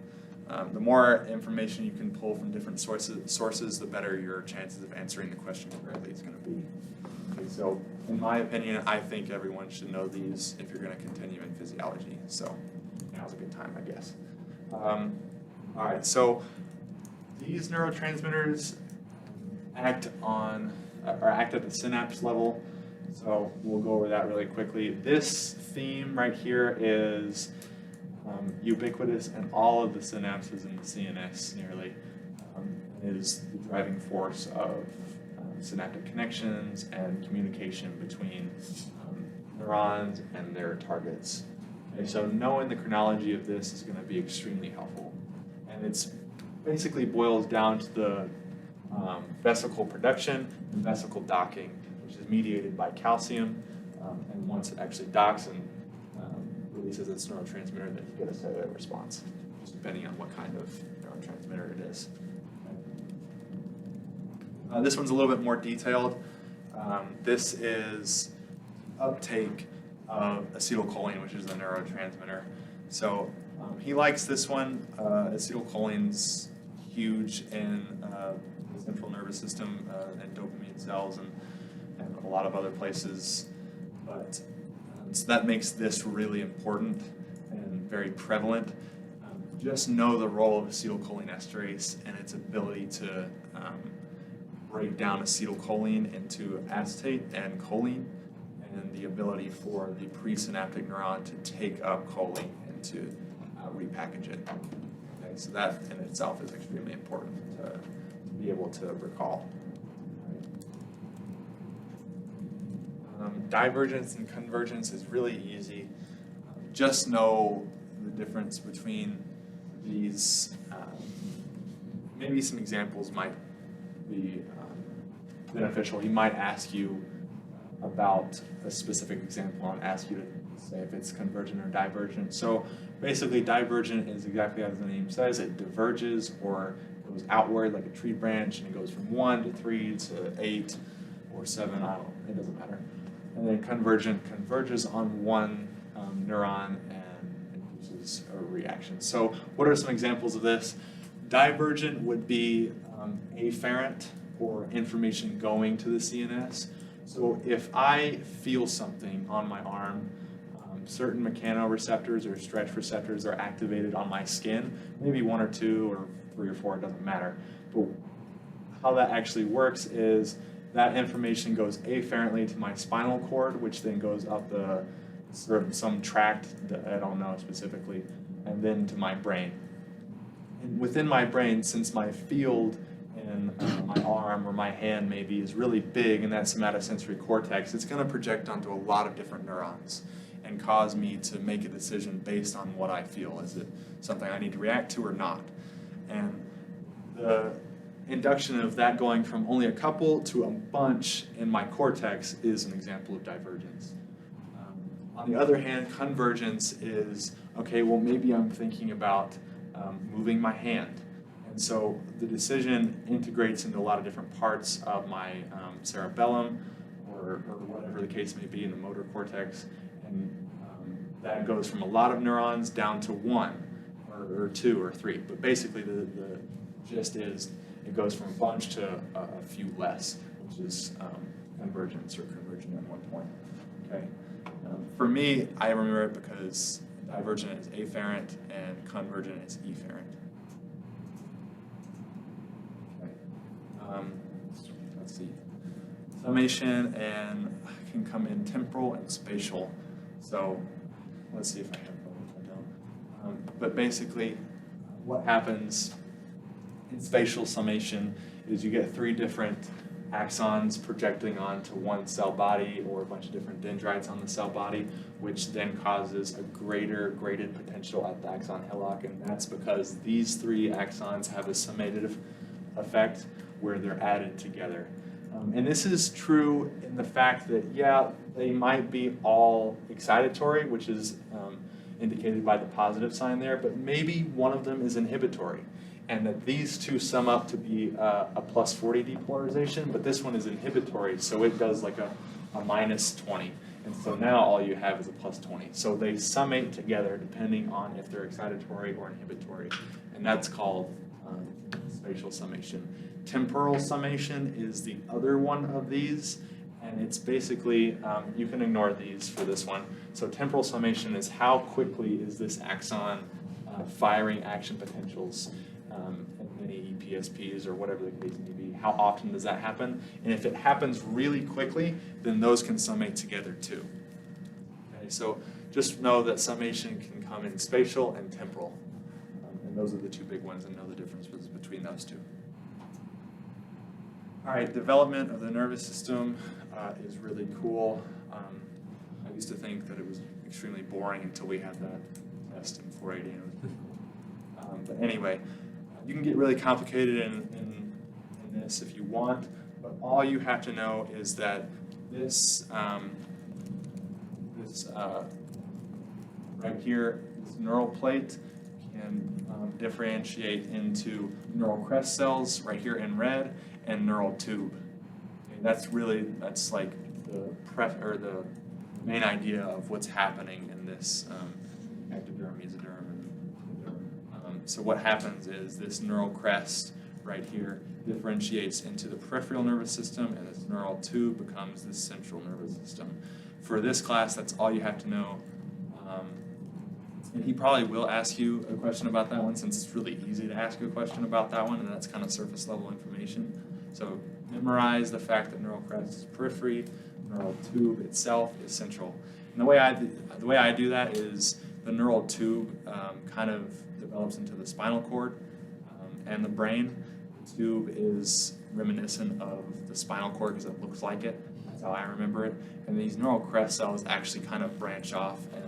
The more information you can pull from different sources, the better your chances of answering the question correctly is going to be. Okay, so in my opinion, I think everyone should know these if you're going to continue in physiology. So now's a good time, I guess. All right, so these neurotransmitters act at the synapse level. So we'll go over that really quickly. This theme right here is ubiquitous in all of the synapses in the CNS nearly. It is the driving force of synaptic connections and communication between neurons and their targets. Okay, so knowing the chronology of this is going to be extremely helpful. And it's basically boils down to the vesicle production and vesicle docking, which is mediated by calcium. And once it actually docks and releases its neurotransmitter, then you get a cellular response, just depending on what kind of neurotransmitter it is. This one's a little bit more detailed. This is uptake of acetylcholine, which is the neurotransmitter. So he likes this one. Acetylcholine's huge in the central nervous system and dopamine cells and a lot of other places. But so that makes this really important and very prevalent. Just know the role of acetylcholine esterase and its ability to break down acetylcholine into acetate and choline, and the ability for the presynaptic neuron to take up choline and to repackage it. Okay, so that in itself is extremely important to be able to recall. Divergence and convergence is really easy. Just know the difference between these. Maybe some examples might be beneficial. He might ask you about a specific example and ask you to say if it's convergent or divergent. So basically divergent is exactly as the name says, it diverges or goes outward like a tree branch and it goes from 1 to 3 to 8 or 7, I don't know, it doesn't matter. and then convergent converges on one neuron and induces a reaction. So what are some examples of this? Divergent would be afferent, or information going to the CNS. So if I feel something on my arm, certain mechanoreceptors or stretch receptors are activated on my skin, maybe 1 or 2 or 3 or 4, it doesn't matter. But how that actually works is that information goes afferently to my spinal cord, which then goes up the sort of some tract that I don't know specifically, and then to my brain. And within my brain, since my field in my arm or my hand maybe is really big in that somatosensory cortex, it's going to project onto a lot of different neurons and cause me to make a decision based on what I feel. Is it something I need to react to or not? And the induction of that going from only a couple to a bunch in my cortex is an example of divergence. On the other hand, convergence is, okay, well maybe I'm thinking about moving my hand. And so the decision integrates into a lot of different parts of my cerebellum or whatever the case may be in the motor cortex. And that goes from a lot of neurons down to 1 or 2 or 3. But basically the gist is it goes from a bunch to a few less, which is convergence or convergent at one point. Okay. For me, I remember it because divergent is afferent and convergent is efferent. Okay. Let's see. Summation and can come in temporal and spatial. So let's see if I have both. I don't. But basically, what happens in spatial summation is you get 3 different axons projecting onto one cell body or a bunch of different dendrites on the cell body, which then causes a greater graded potential at the axon hillock, and that's because these 3 axons have a summative effect where they're added together. And this is true in the fact that, yeah, they might be all excitatory, which is indicated by the positive sign there, but maybe one of them is inhibitory. And that these 2 sum up to be a plus 40 depolarization, but this one is inhibitory, so it does like a minus 20. And so now all you have is a plus 20. So they summate together depending on if they're excitatory or inhibitory. And that's called spatial summation. Temporal summation is the other one of these, and it's basically, you can ignore these for this one. So temporal summation is how quickly is this axon firing action potentials at many EPSPs or whatever the case may be. How often does that happen? And if it happens really quickly, then those can summate together too. Okay, so just know that summation can come in spatial and temporal. And those are the 2 big ones, and know the differences between those 2. All right, development of the nervous system is really cool. I used to think that it was extremely boring until we had that test in 480, and it was difficult. But anyway, you can get really complicated in this if you want, but all you have to know is that this, right here, this neural plate can differentiate into neural crest cells right here in red and neural tube. Okay, that's like the main idea of what's happening in this ectoderm, mesoderm, and derm. So what happens is this neural crest right here differentiates into the peripheral nervous system, and this neural tube becomes the central nervous system. For this class, that's all you have to know. And he probably will ask you a question about that one, since it's really easy to ask you a question about that one, and that's kind of surface level information. So memorize the fact that neural crest is periphery, neural tube itself is central. And the way I do that is the neural tube kind of develops into the spinal cord and the brain. The tube is reminiscent of the spinal cord because it looks like it. That's how I remember it. And these neural crest cells actually kind of branch off and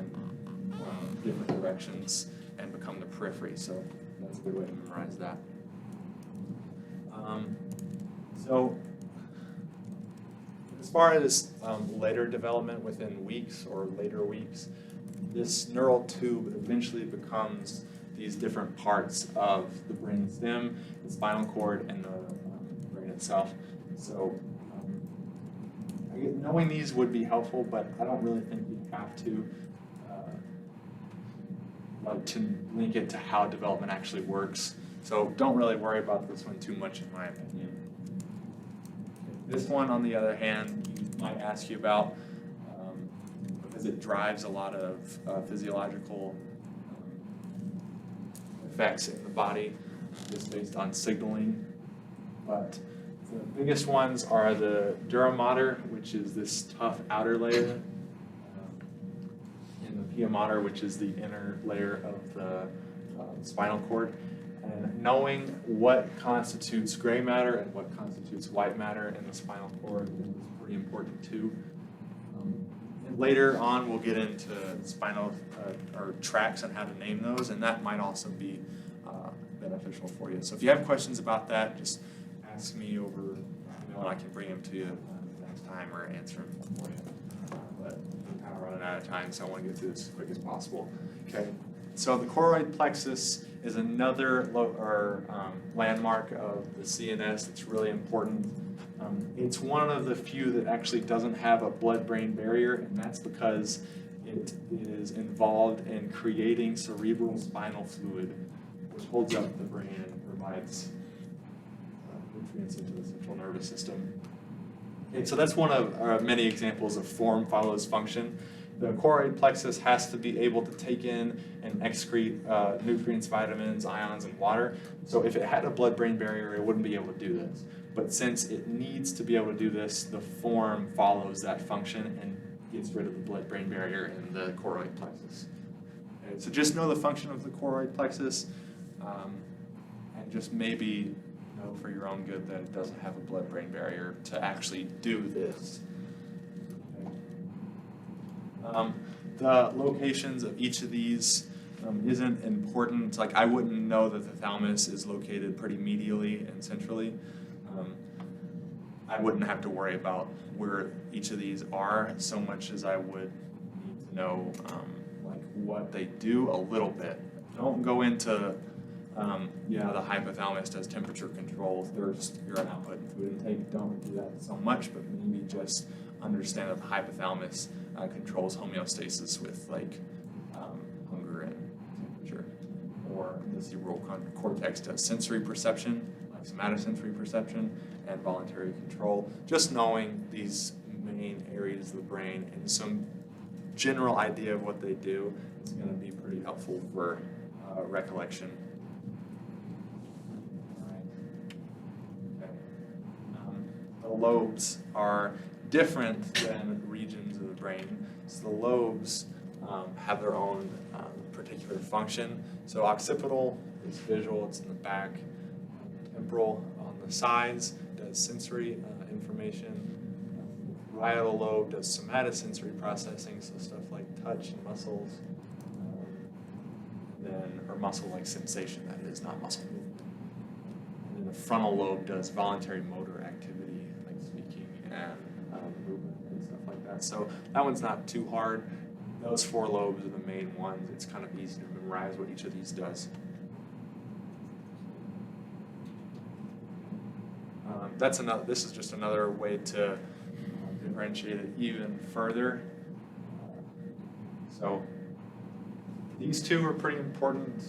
different directions and become the periphery. So that's a good way to memorize that. So as far as later development within weeks or later weeks, this neural tube eventually becomes these different parts of the brain stem, the spinal cord, and the brain itself. So knowing these would be helpful, but I don't really think you have to like to link it to how development actually works. So don't really worry about this one too much, in my opinion. This one, on the other hand, you might ask you about because it drives a lot of physiological effects in the body just based on signaling. But the biggest ones are the dura mater, which is this tough outer layer, and the pia mater, which is the inner layer of the spinal cord. And knowing what constitutes gray matter and what constitutes white matter in the spinal cord is pretty important too. And later on, we'll get into spinal or tracts and how to name those, and that might also be beneficial for you. So if you have questions about that, just ask me over email and I can bring them to you next time or answer them for you. But I'm kind of running out of time, so I want to get through this as quick as possible. Okay. So the choroid plexus is another landmark of the CNS that's really important. It's one of the few that actually doesn't have a blood-brain barrier, and that's because it is involved in creating cerebral spinal fluid, which holds up the brain and provides nutrients into the central nervous system. And so that's one of many examples of form follows function. The choroid plexus has to be able to take in and excrete nutrients, vitamins, ions, and water. So if it had a blood-brain barrier, it wouldn't be able to do this. But since it needs to be able to do this, the form follows that function and gets rid of the blood-brain barrier in the choroid plexus. Okay, so just know the function of the choroid plexus, and just maybe know for your own good that it doesn't have a blood-brain barrier to actually do this. The locations of each of these isn't important. Like, I wouldn't know that the thalamus is located pretty medially and centrally. I wouldn't have to worry about where each of these are so much as I would need to know like what they do a little bit. Don't go into the hypothalamus does temperature control, thirst, urine output, and food intake. Don't do that so much, but maybe just understand that the hypothalamus controls homeostasis with like hunger and temperature, or the cerebral cortex does sensory perception, like somatosensory perception, and voluntary control. Just knowing these main areas of the brain and some general idea of what they do is going to be pretty helpful for recollection. The lobes are different than regions of the brain. So the lobes have their own particular function. So occipital is visual, it's in the back. Temporal on the sides does sensory information. Parietal lobe does somatosensory processing, so stuff like touch and muscles. Or muscle-like sensation, that is, not muscle movement. And then the frontal lobe does voluntary motor activity, like speaking and movement and stuff like that. So that one's not too hard. Those four lobes are the main ones. It's kind of easy to memorize what each of these does. This is just another way to differentiate it even further. So these two are pretty important,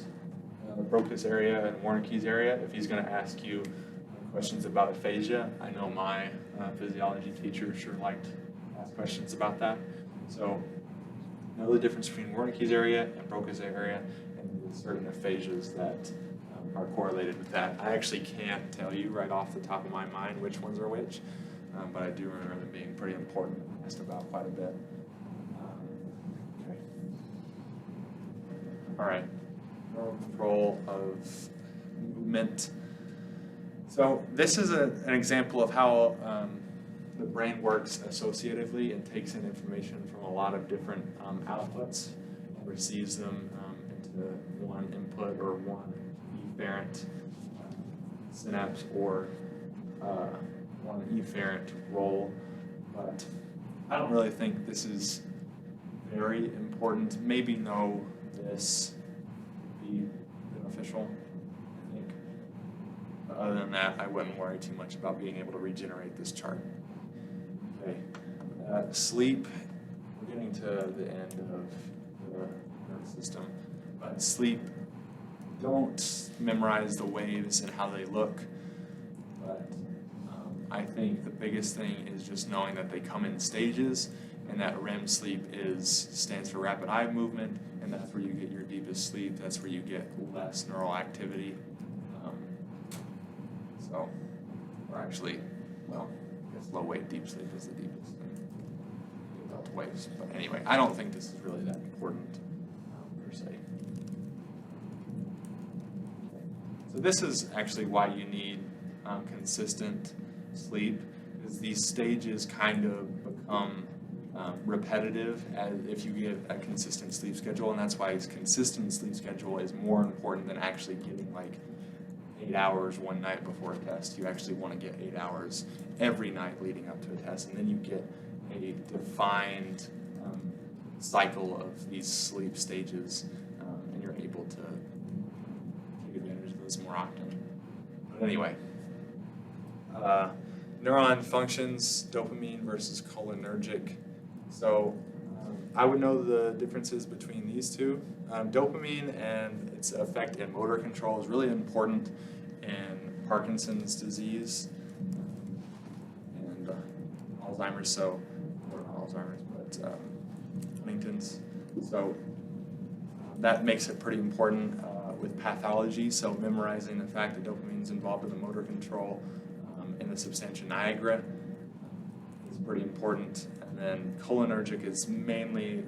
the Broca's area and Wernicke's area. If he's going to ask you questions about aphasia, I know my physiology teacher sure liked to ask questions about that. So know the difference between Wernicke's area and Broca's area, and certain aphasias that are correlated with that. I actually can't tell you right off the top of my mind which ones are which, but I do remember them being pretty important and asked about quite a bit. Okay. All right, neural control of movement. So this is an example of how the brain works associatively and takes in information from a lot of different outputs and receives them into one input or one efferent synapse or one efferent role. But I don't really think this is very important. Maybe know this would be beneficial, I think. But other than that, I wouldn't worry too much about being able to regenerate this chart. Okay. Sleep, we're getting to the end of the nervous system, but sleep, don't memorize the waves and how they look, but I think the biggest thing is just knowing that they come in stages, and that REM sleep stands for rapid eye movement, and that's where you get your deepest sleep. That's where you get less neural activity. Or actually, well, I guess low wave deep sleep is the deepest without waves. But anyway, I don't think this is really that important per se. So this is actually why you need consistent sleep, is these stages kind of become repetitive if you get a consistent sleep schedule, and that's why a consistent sleep schedule is more important than actually getting like 8 hours one night before a test. You actually want to get 8 hours every night leading up to a test, and then you get a defined cycle of these sleep stages, and you're able to take advantage of those more often. But anyway, neuron functions, dopamine versus cholinergic. So I would know the differences between these two. Dopamine and its effect in motor control is really important in Parkinson's disease and Alzheimer's, or not Alzheimer's, but Huntington's. So that makes it pretty important with pathology, so memorizing the fact that dopamine is involved in the motor control in the substantia nigra is pretty important. And then cholinergic is mainly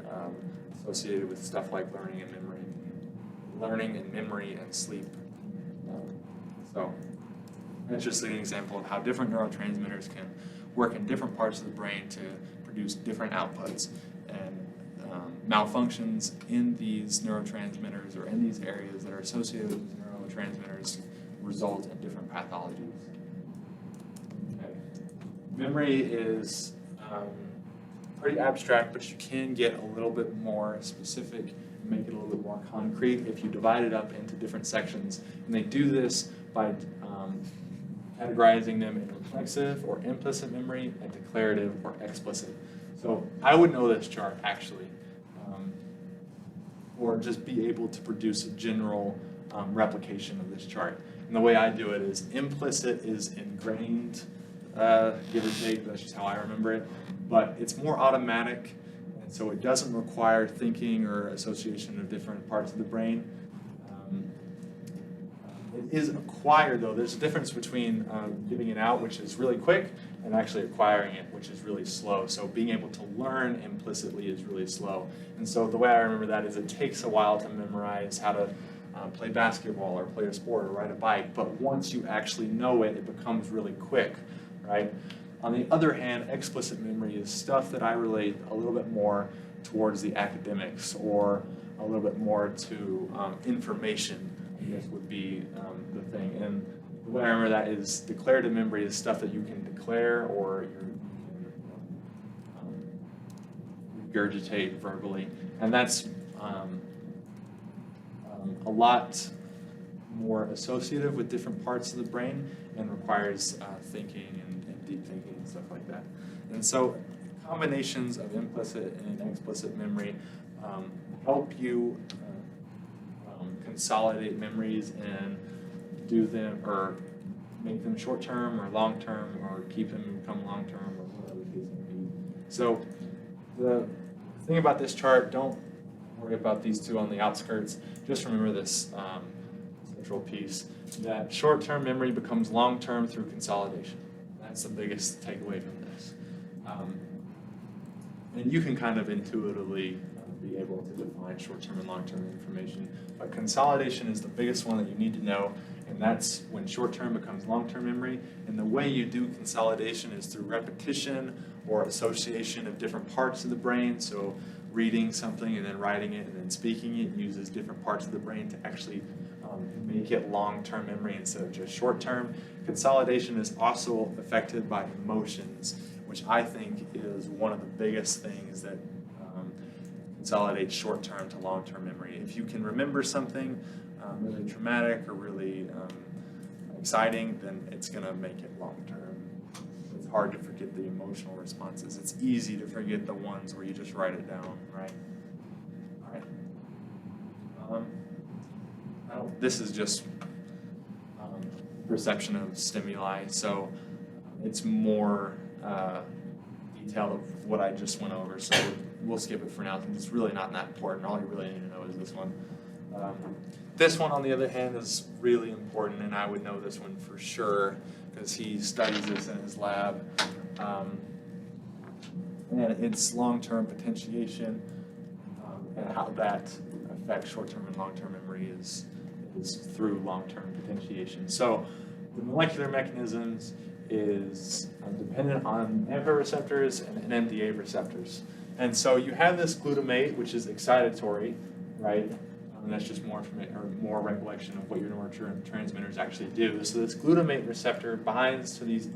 associated with stuff like learning and memory and sleep. So that's just an example of how different neurotransmitters can work in different parts of the brain to produce different outputs, and malfunctions in these neurotransmitters or in these areas that are associated with neurotransmitters result in different pathologies. Okay. Memory is pretty abstract, but you can get a little bit more specific and make it a little bit more concrete if you divide it up into different sections. And they do this by categorizing them in reflexive or implicit memory and declarative or explicit. So I would know this chart actually, or just be able to produce a general replication of this chart. And the way I do it is implicit is ingrained, give or take, that's just how I remember it, but it's more automatic, and so it doesn't require thinking or association of different parts of the brain. It is acquired though. There's a difference between giving it out, which is really quick, and actually acquiring it, which is really slow. So being able to learn implicitly is really slow. And so the way I remember that is it takes a while to memorize how to play basketball or play a sport or ride a bike, but once you actually know it, it becomes really quick, right? On the other hand, explicit memory is stuff that I relate a little bit more towards the academics, or a little bit more to information, I guess would be the thing. And the way I remember that is declarative memory is stuff that you can declare or regurgitate verbally. And that's a lot more associative with different parts of the brain and requires thinking and deep thinking and stuff like that. And so combinations of implicit and explicit memory help you consolidate memories and do them, or make them short-term or long-term, or keep them become long-term, or whatever the case may be. So the thing about this chart, don't worry about these two on the outskirts. Just remember this central piece, that short-term memory becomes long-term through consolidation. That's the biggest takeaway from this. And you can kind of intuitively be able to define short-term and long-term information, but consolidation is the biggest one that you need to know, and that's when short-term becomes long-term memory. And the way you do consolidation is through repetition or association of different parts of the brain. So reading something and then writing it and then speaking it uses different parts of the brain to actually make it long-term memory instead of just short-term. Consolidation is also affected by emotions, which I think is one of the biggest things that consolidates short-term to long-term memory. If you can remember something really traumatic or really exciting, then it's going to make it long-term. It's hard to forget the emotional responses. It's easy to forget the ones where you just write it down, right? All right. This is just perception of stimuli, so it's more detailed of what I just went over, so we'll skip it for now since it's really not that important. All you really need to know is this one. This one, on the other hand, is really important, and I would know this one for sure because he studies this in his lab. And it's long-term potentiation, and how that affects short-term and long-term memory is through long-term potentiation. So the molecular mechanisms is dependent on AMPA receptors and NMDA receptors. And so you have this glutamate, which is excitatory, right? And that's just more information or more recollection of what your neurotransmitters actually do. So this glutamate receptor binds to these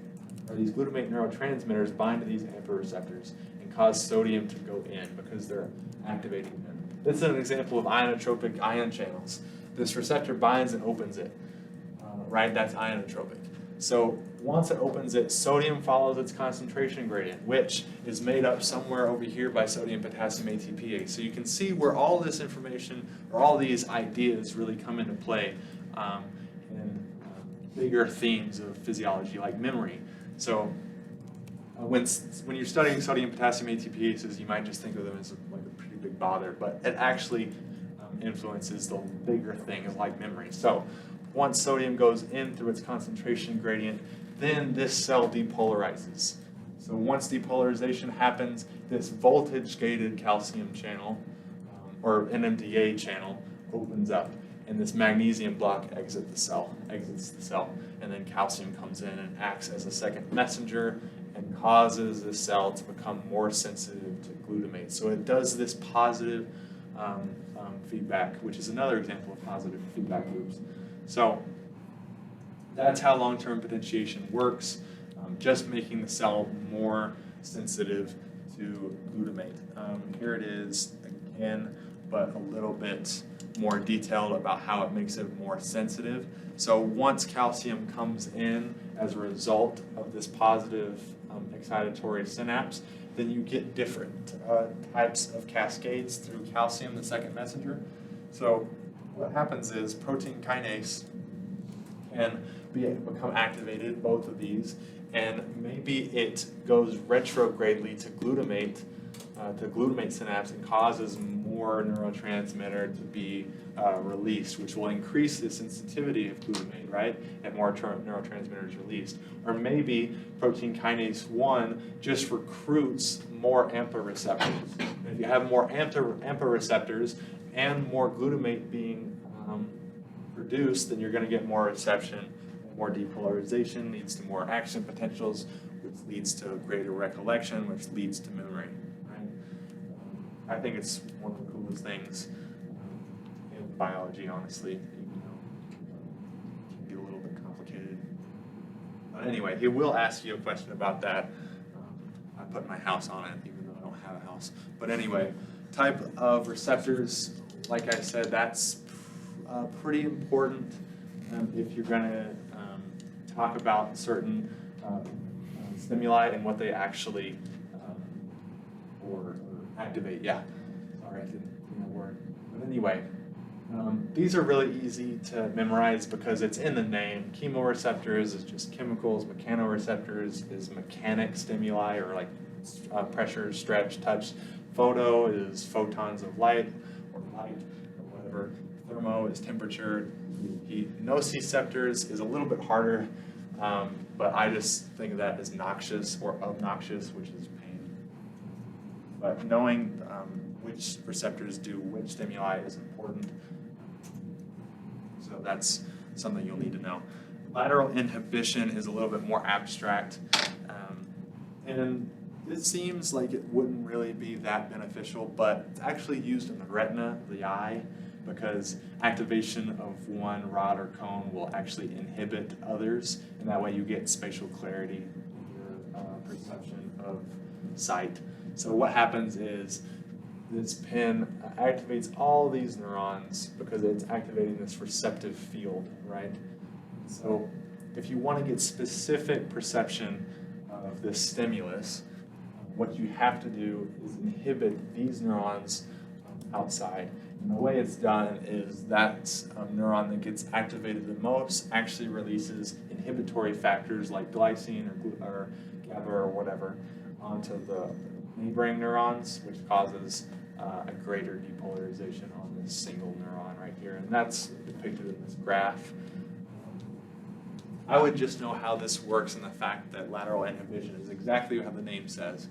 glutamate neurotransmitters bind to these AMPA receptors and cause sodium to go in because they're activating them. This is an example of ionotropic ion channels. This receptor binds and opens it, right? That's ionotropic. So once it opens it, sodium follows its concentration gradient, which is made up somewhere over here by sodium potassium ATPase. So you can see where all this information or all these ideas really come into play in bigger themes of physiology like memory. So when you're studying sodium potassium ATPases, you might just think of them as like a pretty big bother, but it actually influences the bigger things like memory. So once sodium goes in through its concentration gradient, then this cell depolarizes. So once depolarization happens, this voltage-gated calcium channel, or NMDA channel, opens up, and this magnesium block exits the cell, and then calcium comes in and acts as a second messenger and causes the cell to become more sensitive to glutamate. So it does this positive feedback, which is another example of positive feedback loops. So that's how long-term potentiation works, just making the cell more sensitive to glutamate. Here it is again, but a little bit more detailed about how it makes it more sensitive. So once calcium comes in as a result of this positive excitatory synapse, then you get different types of cascades through calcium, the second messenger. So what happens is protein kinase can become activated, both of these, and maybe it goes retrogradely to glutamate synapse and causes more neurotransmitter to be released, which will increase the sensitivity of glutamate, right? And more neurotransmitters released. Or maybe protein kinase 1 just recruits more AMPA receptors. And if you have more AMPA receptors and more glutamate being produced, then you're going to get more reception. More depolarization leads to more action potentials, which leads to greater recollection, which leads to memory. Right? I think it's one of the coolest things in biology, honestly, even though it can be a little bit complicated. But anyway, he will ask you a question about that. I put my house on it, even though I don't have a house. But anyway, type of receptors, like I said, that's pretty important if you're going to talk about certain stimuli and what they actually or activate. Yeah, sorry, I didn't know the word. But anyway, these are really easy to memorize because it's in the name. Chemoreceptors is just chemicals. Mechanoreceptors is mechanic stimuli or like pressure, stretch, touch. Photo is photons of light or whatever. Thermo is temperature. Nociceptors is a little bit harder, but I just think of that as noxious or obnoxious, which is pain. But knowing which receptors do which stimuli is important. So that's something you'll need to know. Lateral inhibition is a little bit more abstract, and it seems like it wouldn't really be that beneficial, but it's actually used in the retina, the eye, because activation of one rod or cone will actually inhibit others, and that way you get spatial clarity in your perception of sight. So what happens is this pin activates all these neurons because it's activating this receptive field, right? So if you want to get specific perception of this stimulus, what you have to do is inhibit these neurons outside. And the way it's done is that neuron that gets activated the most actually releases inhibitory factors like glycine or GABA or whatever onto the neighboring neurons, which causes a greater depolarization on this single neuron right here. And that's depicted in this graph. I would just know how this works in the fact that lateral inhibition is exactly how the name says.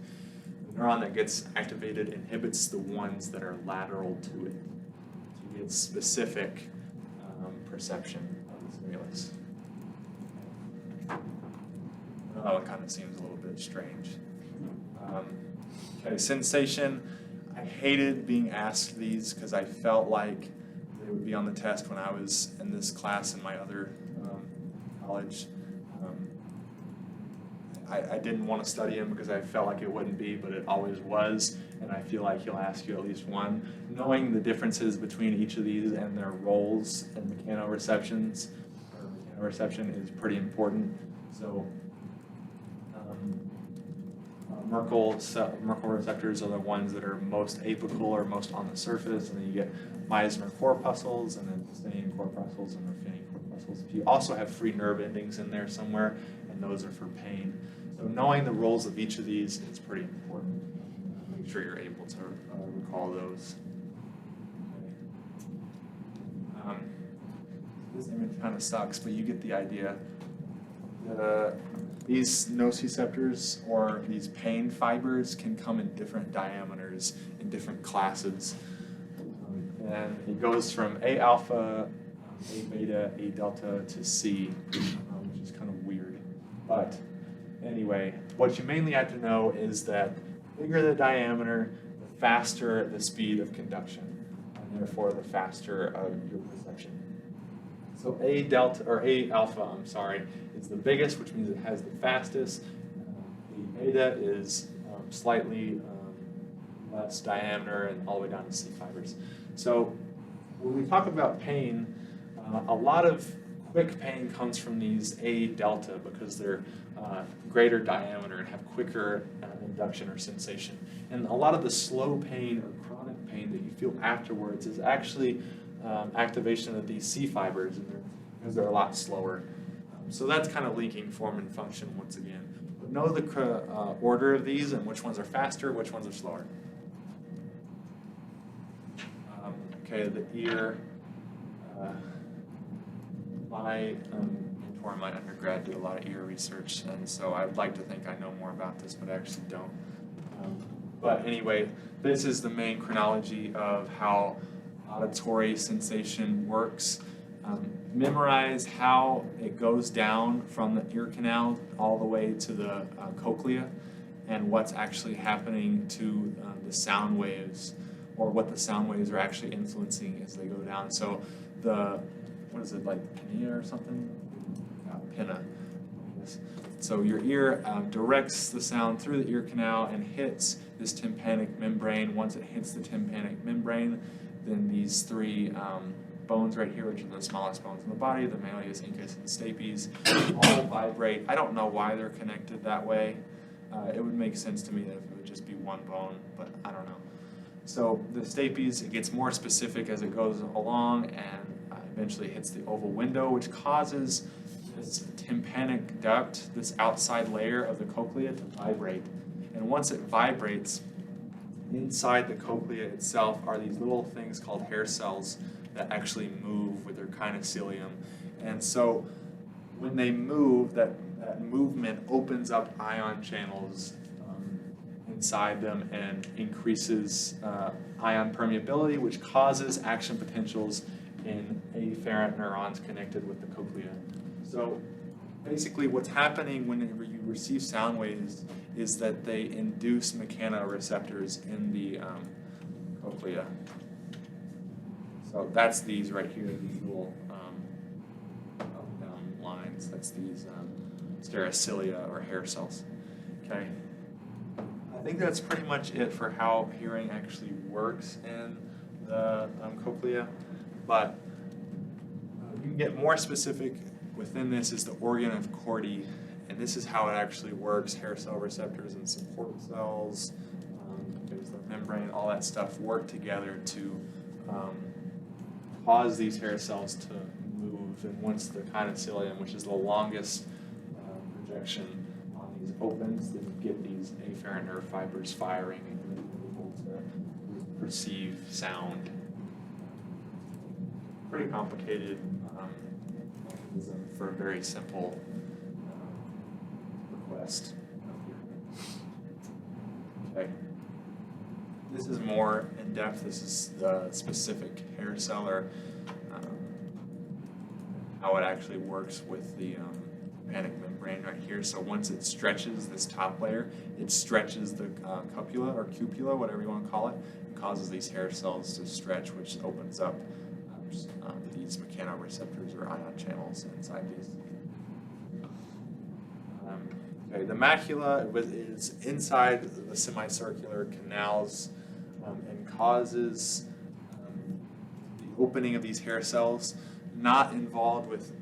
The neuron that gets activated inhibits the ones that are lateral to it. So you get specific perception of the stimulus. Oh, it kind of seems a little bit strange. Okay, sensation. I hated being asked these because I felt like they would be on the test when I was in this class in my other college. I didn't want to study them because I felt like it wouldn't be, but it always was, and I feel like he'll ask you at least one. Knowing the differences between each of these and their roles in mechanoreception is pretty important. So Merkel receptors are the ones that are most apical or most on the surface, and then you get Meissner corpuscles, and then Stenian corpuscles, and Ruffini corpuscles. You also have free nerve endings in there somewhere, and those are for pain. So knowing the roles of each of these is pretty important. Make sure you're able to recall those. This image kind of sucks, but you get the idea. These nociceptors, or these pain fibers, can come in different diameters, in different classes. And it goes from A alpha, A beta, A delta to C, which is kind of weird. But anyway, what you mainly have to know is that the bigger the diameter, the faster the speed of conduction, and therefore the faster your perception. So A delta, or A alpha, I'm sorry, is the biggest, which means it has the fastest. The beta is slightly less diameter and all the way down to C fibers. So when we talk about pain, a lot of quick pain comes from these A delta because they're greater diameter and have quicker induction or sensation. And a lot of the slow pain or chronic pain that you feel afterwards is actually activation of these C fibers, because they're a lot slower. So that's kind of linking form and function once again. But know the order of these and which ones are faster, which ones are slower. Okay, the ear. My mentor in my undergrad did a lot of ear research, and so I'd like to think I know more about this, but I actually don't. But anyway, this is the main chronology of how auditory sensation works. Memorize how it goes down from the ear canal all the way to the cochlea, and what's actually happening to the sound waves, or what the sound waves are actually influencing as they go down. So the, what is it, like pinna or something? Pinna. So your ear directs the sound through the ear canal and hits this tympanic membrane. Once it hits the tympanic membrane, then these three bones right here, which are the smallest bones in the body, the malleus, incus, and stapes, all vibrate. I don't know why they're connected that way. It would make sense to me if it would just be one bone, but I don't know. So the stapes, it gets more specific as it goes along, and eventually hits the oval window, which causes this tympanic duct, this outside layer of the cochlea, to vibrate. And once it vibrates, inside the cochlea itself are these little things called hair cells that actually move with their kinocilium. And so when they move, that movement opens up ion channels inside them and increases ion permeability, which causes action potentials in afferent neurons connected with the cochlea. So basically what's happening whenever you receive sound waves is that they induce mechanoreceptors in the cochlea. So that's these right here, these little up and down lines. That's these stereocilia or hair cells. Okay. I think that's pretty much it for how hearing actually works in the cochlea. But you can get more specific within this is the organ of Corti, And this is how it actually works. Hair cell receptors and support cells, basal membrane, all that stuff work together to cause these hair cells to move. And once the kinocilium, which is the longest projection on these opens, then you get these afferent nerve fibers firing and you're able to perceive sound. Pretty complicated mechanism for a very simple request. Okay. This is more in depth. This is the specific hair cell, or how it actually works with the tympanic membrane right here. So once it stretches this top layer, it stretches the cupula or cupula, whatever you want to call it, and causes these hair cells to stretch, which opens up these mechanoreceptors or ion channels inside these. Okay, the macula is inside the semicircular canals and causes the opening of these hair cells, not involved with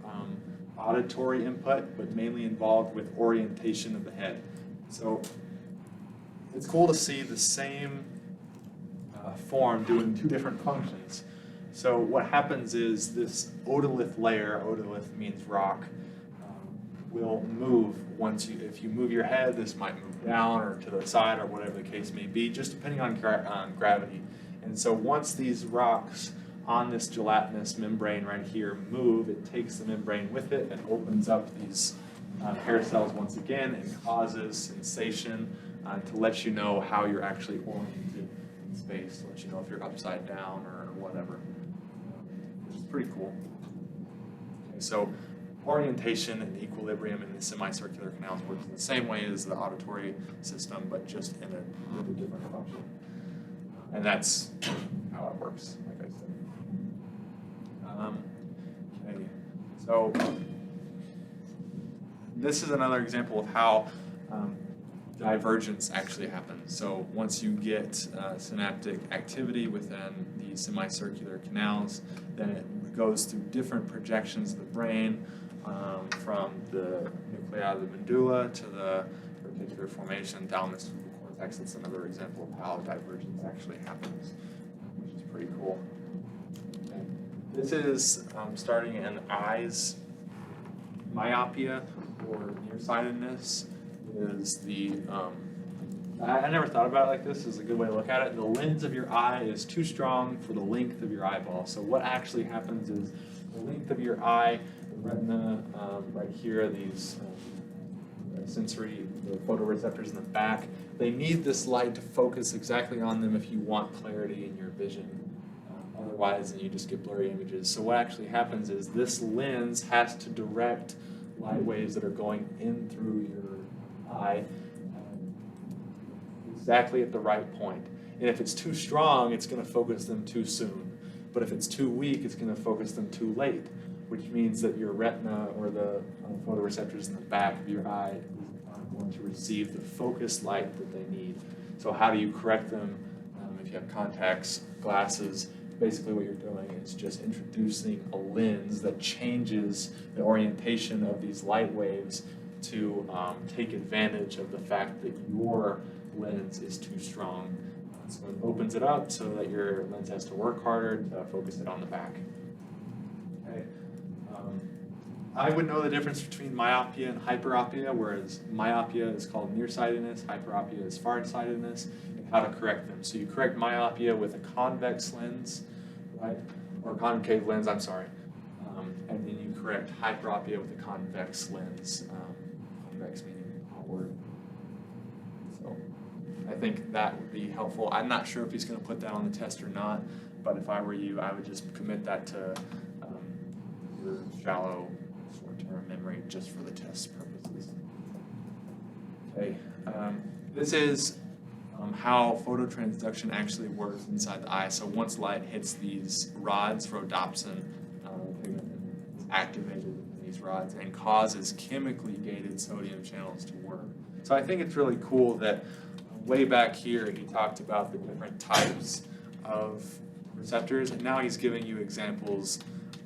auditory input, but mainly involved with orientation of the head. So it's cool to see the same form doing two different functions. So what happens is this otolith layer, otolith means rock, will move if you move your head. This might move down or to the side or whatever the case may be, just depending on gravity. And so once these rocks on this gelatinous membrane right here move, it takes the membrane with it and opens up these hair cells once again and causes sensation to let you know how you're actually oriented in space, to let you know if you're upside down or whatever, which is pretty cool. Okay, so orientation and equilibrium in the semicircular canals works in the same way as the auditory system, but just in a little different function. And that's how it works, like I said. Okay, so this is another example of how divergence actually happens. So once you get synaptic activity within the semicircular canals, then it goes through different projections of the brain, from the nuclei of the medulla to the reticular formation, thalamus to the cortex. That's another example of how divergence actually happens, which is pretty cool. Okay. This is starting in eyes. Myopia or nearsightedness is the, I never thought about it like this. This is a good way to look at it. The lens of your eye is too strong for the length of your eyeball. So what actually happens is the length of your eye, the retina, right here, these sensory, the photoreceptors in the back, they need this light to focus exactly on them if you want clarity in your vision. Otherwise, then you just get blurry images. So what actually happens is this lens has to direct light waves that are going in through your eye exactly at the right point. And if it's too strong, it's going to focus them too soon. But if it's too weak, it's going to focus them too late, which means that your retina or the photoreceptors in the back of your eye aren't going to receive the focused light that they need. So how do you correct them? If you have contacts, glasses, basically what you're doing is just introducing a lens that changes the orientation of these light waves to take advantage of the fact that your lens is too strong. So it opens it up so that your lens has to work harder to focus it on the back. Okay. I would know the difference between myopia and hyperopia, whereas myopia is called nearsightedness, hyperopia is farsightedness, and how to correct them. So you correct myopia with a convex lens, right? Or concave lens, I'm sorry. And then you correct hyperopia with a convex lens, convex meaning outward. So I think that would be helpful. I'm not sure if he's going to put that on the test or not, but if I were you, I would just commit that to your shallow short-term memory just for the test purposes. Okay, this is how phototransduction actually works inside the eye. So once light hits these rods, rhodopsin pigment is activated in these rods and causes chemically gated sodium channels to work. So I think it's really cool that way back here he talked about the different types of receptors, and now he's giving you examples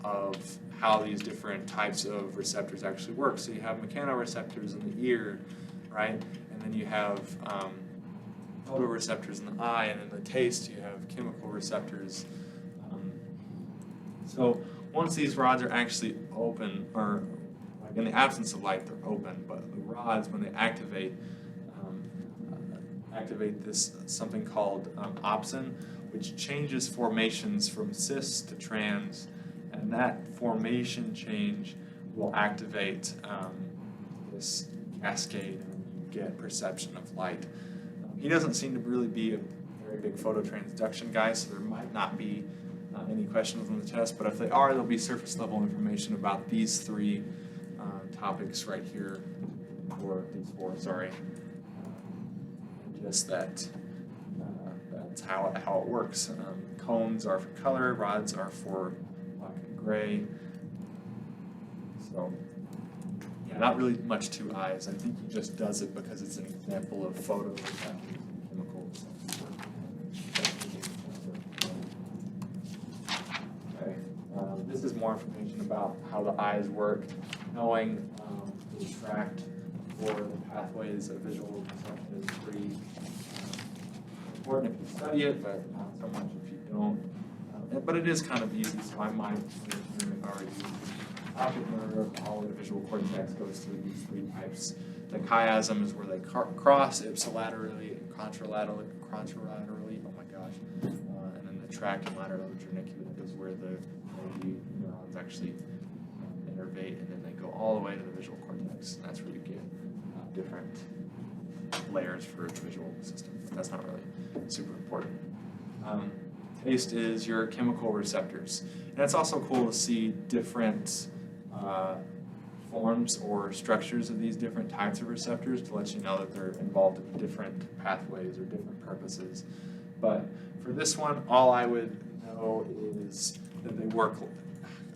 of how these different types of receptors actually work. So you have mechanoreceptors in the ear, right? And then you have photoreceptors in the eye, and in the taste you have chemical receptors. So once these rods are actually open, or like in the absence of light, they're open, but the rods, when they activate this something called opsin, which changes formations from cis to trans, and that formation change will activate this cascade, and you get perception of light. He doesn't seem to really be a very big phototransduction guy, so there might not be any questions on the test, but if they are, there'll be surface level information about these three topics right here, or these four, sorry. Just that that's how it works. Cones are for color, rods are for black and gray. So yeah, not really much to eyes. I think he just does it because it's an example of photoreceptors and chemicals. Okay. This is more information about how the eyes work, knowing the tract for the pathways of visual perception is pretty important if you study it, but not so much if you don't. But it is kind of easy, so I might already optic nerve, all of the visual cortex goes through these three types. The chiasm is where they cross ipsilaterally and contralaterally. Oh my gosh! And then the tract and lateral geniculate is where the neurons actually innervate, and then they go all the way to the visual cortex. And that's where you get different layers for its visual system. That's not really super important. Taste is your chemical receptors. And it's also cool to see different forms or structures of these different types of receptors to let you know that they're involved in different pathways or different purposes. But for this one, all I would know is that they work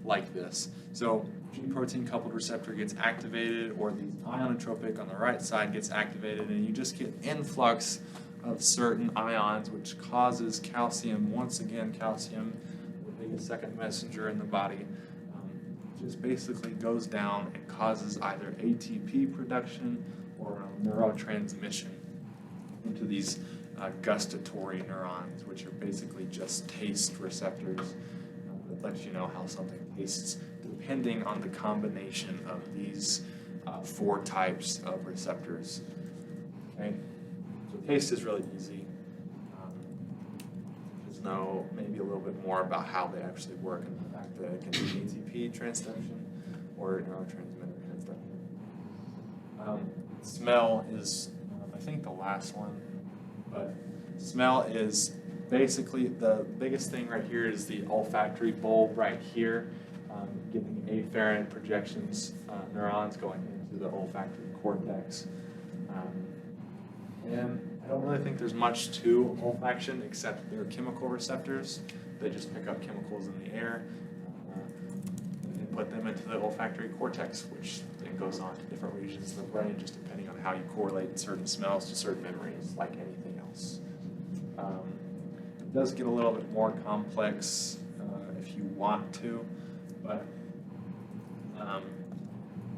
like this. So G-protein coupled receptor gets activated, or the ionotropic on the right side gets activated, and you just get influx of certain ions, which causes calcium. Once again, calcium, the biggest second messenger in the body, just basically goes down and causes either ATP production or neurotransmission into these gustatory neurons, which are basically just taste receptors that let you know how something tastes, depending on the combination of these four types of receptors. Okay, so taste is really easy. Just know maybe a little bit more about how they actually work, and the fact that it can be ATP transduction or neurotransmitter transduction. Smell is, I think, the last one, but smell is basically the biggest thing right here is the olfactory bulb right here, getting afferent projections, neurons going into the olfactory cortex. And I don't really think there's much to olfaction except they're chemical receptors. They just pick up chemicals in the air and put them into the olfactory cortex, which then goes on to different regions of the brain, just depending on how you correlate certain smells to certain memories, like anything else. It does get a little bit more complex if you want to, but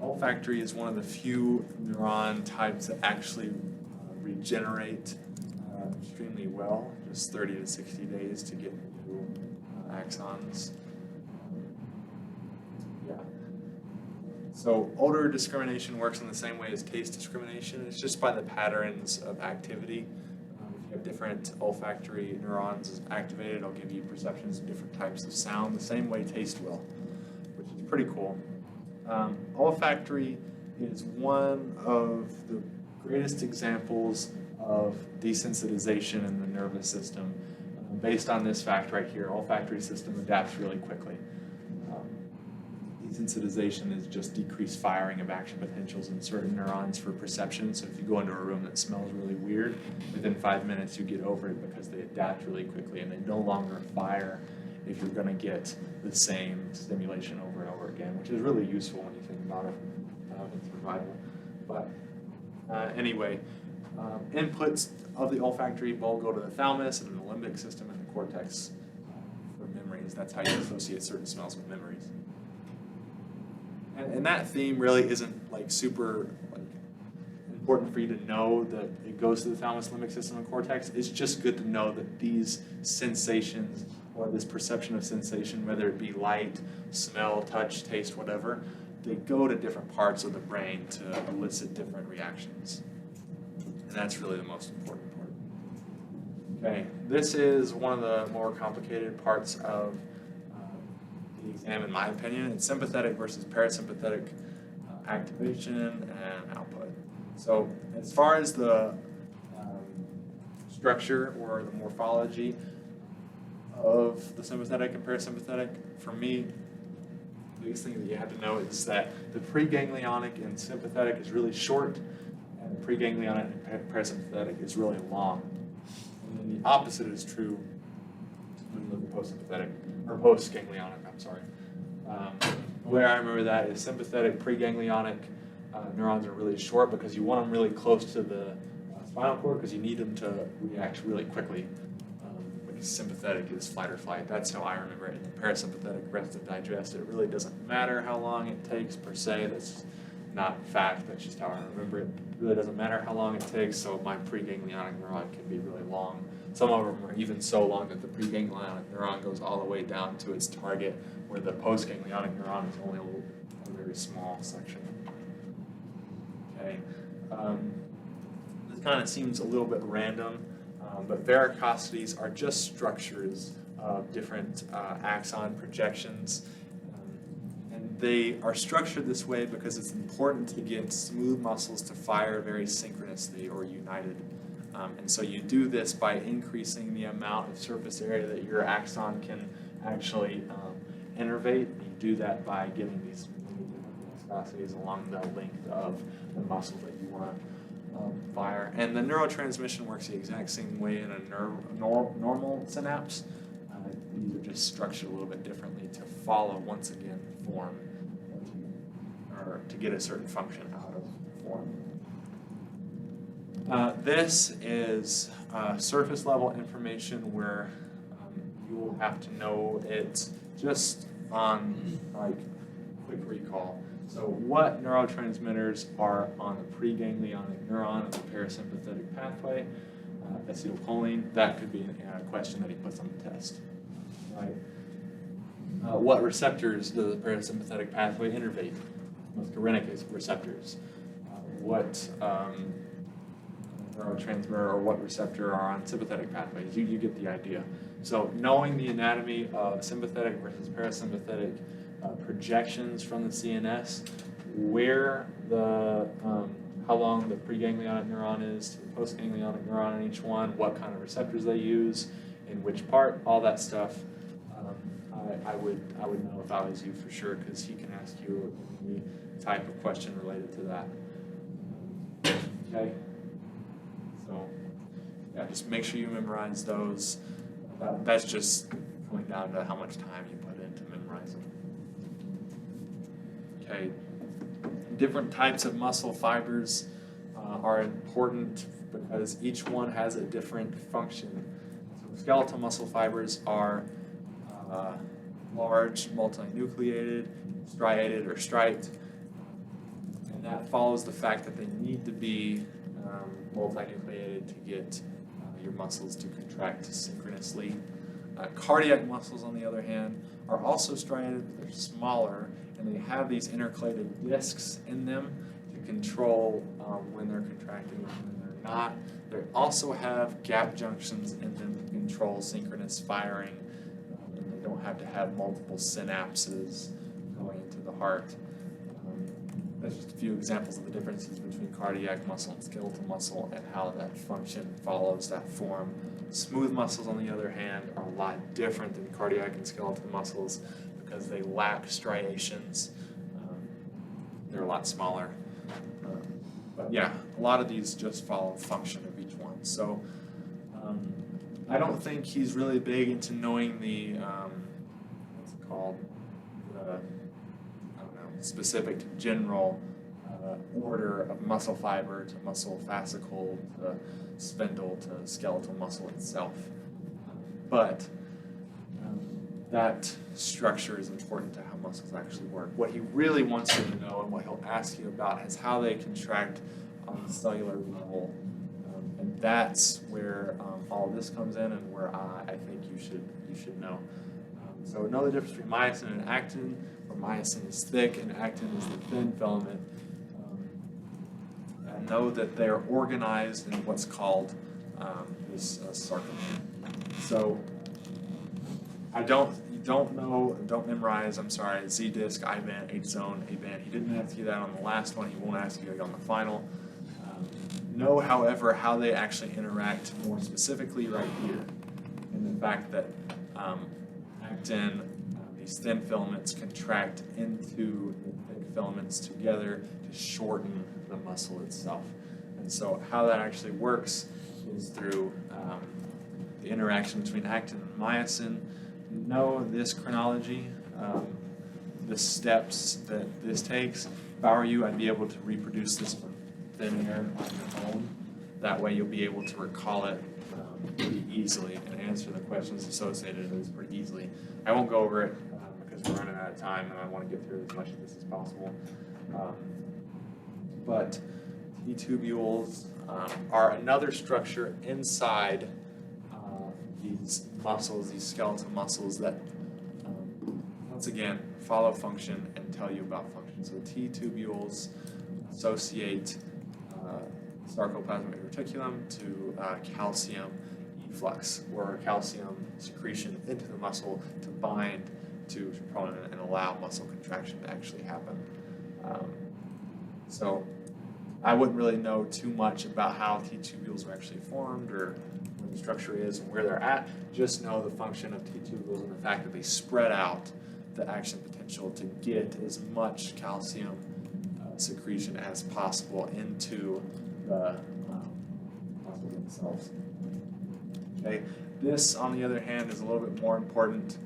olfactory is one of the few neuron types that actually regenerate extremely well, just 30 to 60 days to get new axons. Yeah. So odor discrimination works in the same way as taste discrimination. It's just by the patterns of activity. If you have different olfactory neurons activated, it'll give you perceptions of different types of sound, the same way taste will, which is pretty cool. Olfactory is one of the greatest examples of desensitization in the nervous system. Based on this fact right here, olfactory system adapts really quickly. Desensitization is just decreased firing of action potentials in certain neurons for perception. So if you go into a room that smells really weird, within 5 minutes you get over it because they adapt really quickly and they no longer fire if you're going to get the same stimulation over and over again, which is really useful when you think about it in survival. But anyway, inputs of the olfactory bulb go to the thalamus and the limbic system and the cortex for memories. That's how you associate certain smells with memories. And that theme really isn't like super like important for you to know that it goes to the thalamus limbic system and cortex. It's just good to know that these sensations or this perception of sensation, whether it be light, smell, touch, taste, whatever, they go to different parts of the brain to elicit different reactions. And that's really the most important part. Okay, this is one of the more complicated parts of the exam, in my opinion. It's sympathetic versus parasympathetic activation and output. So as far as the structure or the morphology of the sympathetic and parasympathetic, for me, the biggest thing that you have to know is that the preganglionic and sympathetic is really short, and the preganglionic and parasympathetic is really long. And then the opposite is true when you look at postsympathetic, or postganglionic, I'm sorry. The way I remember that is sympathetic preganglionic neurons are really short because you want them really close to the spinal cord because you need them to react really quickly. Because sympathetic is fight or flight. That's how I remember it. The parasympathetic, rest and digest. It really doesn't matter how long it takes per se. That's not fact. That's just how I remember it. It really doesn't matter how long it takes. So my preganglionic neuron can be really long. Some of them are even so long that the preganglionic neuron goes all the way down to its target, where the postganglionic neuron is only a very small section. Okay, this kind of seems a little bit random, but varicosities are just structures of different axon projections. And they are structured this way because it's important to get smooth muscles to fire very synchronously or united. And so you do this by increasing the amount of surface area that your axon can actually innervate. You do that by getting these viscosities along the length of the muscle that you want to fire. And the neurotransmission works the exact same way in a normal synapse. These are just structured a little bit differently to follow, once again, form, or to get a certain function out of form. This is surface level information where you will have to know it just on like quick recall. So what neurotransmitters are on the preganglionic neuron of the parasympathetic pathway? Acetylcholine, that could be a question that he puts on the test. Right? What receptors does the parasympathetic pathway innervate? Muscarinic receptors. What neurotransmitter or what receptor are on sympathetic pathways? You get the idea. So knowing the anatomy of sympathetic versus parasympathetic projections from the CNS, where the how long the preganglionic neuron is to the postganglionic neuron in each one, what kind of receptors they use, in which part, all that stuff. I would know if I was you for sure, because he can ask you any type of question related to that. Okay. So yeah, just make sure you memorize those. That's just coming down to how much time you put into memorizing. Okay, different types of muscle fibers are important because each one has a different function. So skeletal muscle fibers are large, multinucleated, striated, or striped. And that follows the fact that they need to be multinucleated to get your muscles to contract synchronously. Cardiac muscles, on the other hand, are also striated, but they're smaller, and they have these intercalated discs in them to control when they're contracting and when they're not. They also have gap junctions in them to control synchronous firing, and they don't have to have multiple synapses going into the heart. That's just a few examples of the differences between cardiac muscle and skeletal muscle and how that function follows that form. Smooth muscles, on the other hand, are a lot different than cardiac and skeletal muscles because they lack striations. They're a lot smaller. But yeah, a lot of these just follow the function of each one. So I don't think he's really big into knowing the, what's it called? Specific to general order of muscle fiber to muscle fascicle to spindle to skeletal muscle itself. But that structure is important to how muscles actually work. What he really wants you to know and what he'll ask you about is how they contract on the cellular level. And that's where all of this comes in, and where I think you should know. So know the difference between myosin and actin, where myosin is thick and actin is the thin filament. And know that they're organized in what's called this sarcomere. So don't memorize, I'm sorry, Z-disc, I-band, H-zone, A-band. He didn't ask you that on the last one. He won't ask you on the final. Know, however, how they actually interact more specifically right here. And the fact that actin, these thin filaments contract into the thick filaments together to shorten the muscle itself. And so how that actually works is through the interaction between actin and myosin. Know this chronology, the steps that this takes. If I were you, I'd be able to reproduce this from thin air on your own. That way you'll be able to recall it pretty easily and answer the questions associated with it pretty easily. I won't go over it because we're running out of time and I want to get through as much of this as possible. But T-tubules are another structure inside these muscles, these skeletal muscles that, once again, follow function and tell you about function. So T-tubules associate sarcoplasmic reticulum to calcium efflux, or calcium secretion into the muscle to bind to troponin and allow muscle contraction to actually happen. So I wouldn't really know too much about how T-tubules are actually formed or what the structure is and where they're at. Just know the function of T-tubules and the fact that they spread out the action potential to get as much calcium secretion as possible into the muscles themselves. Okay. This, on the other hand, is a little bit more important.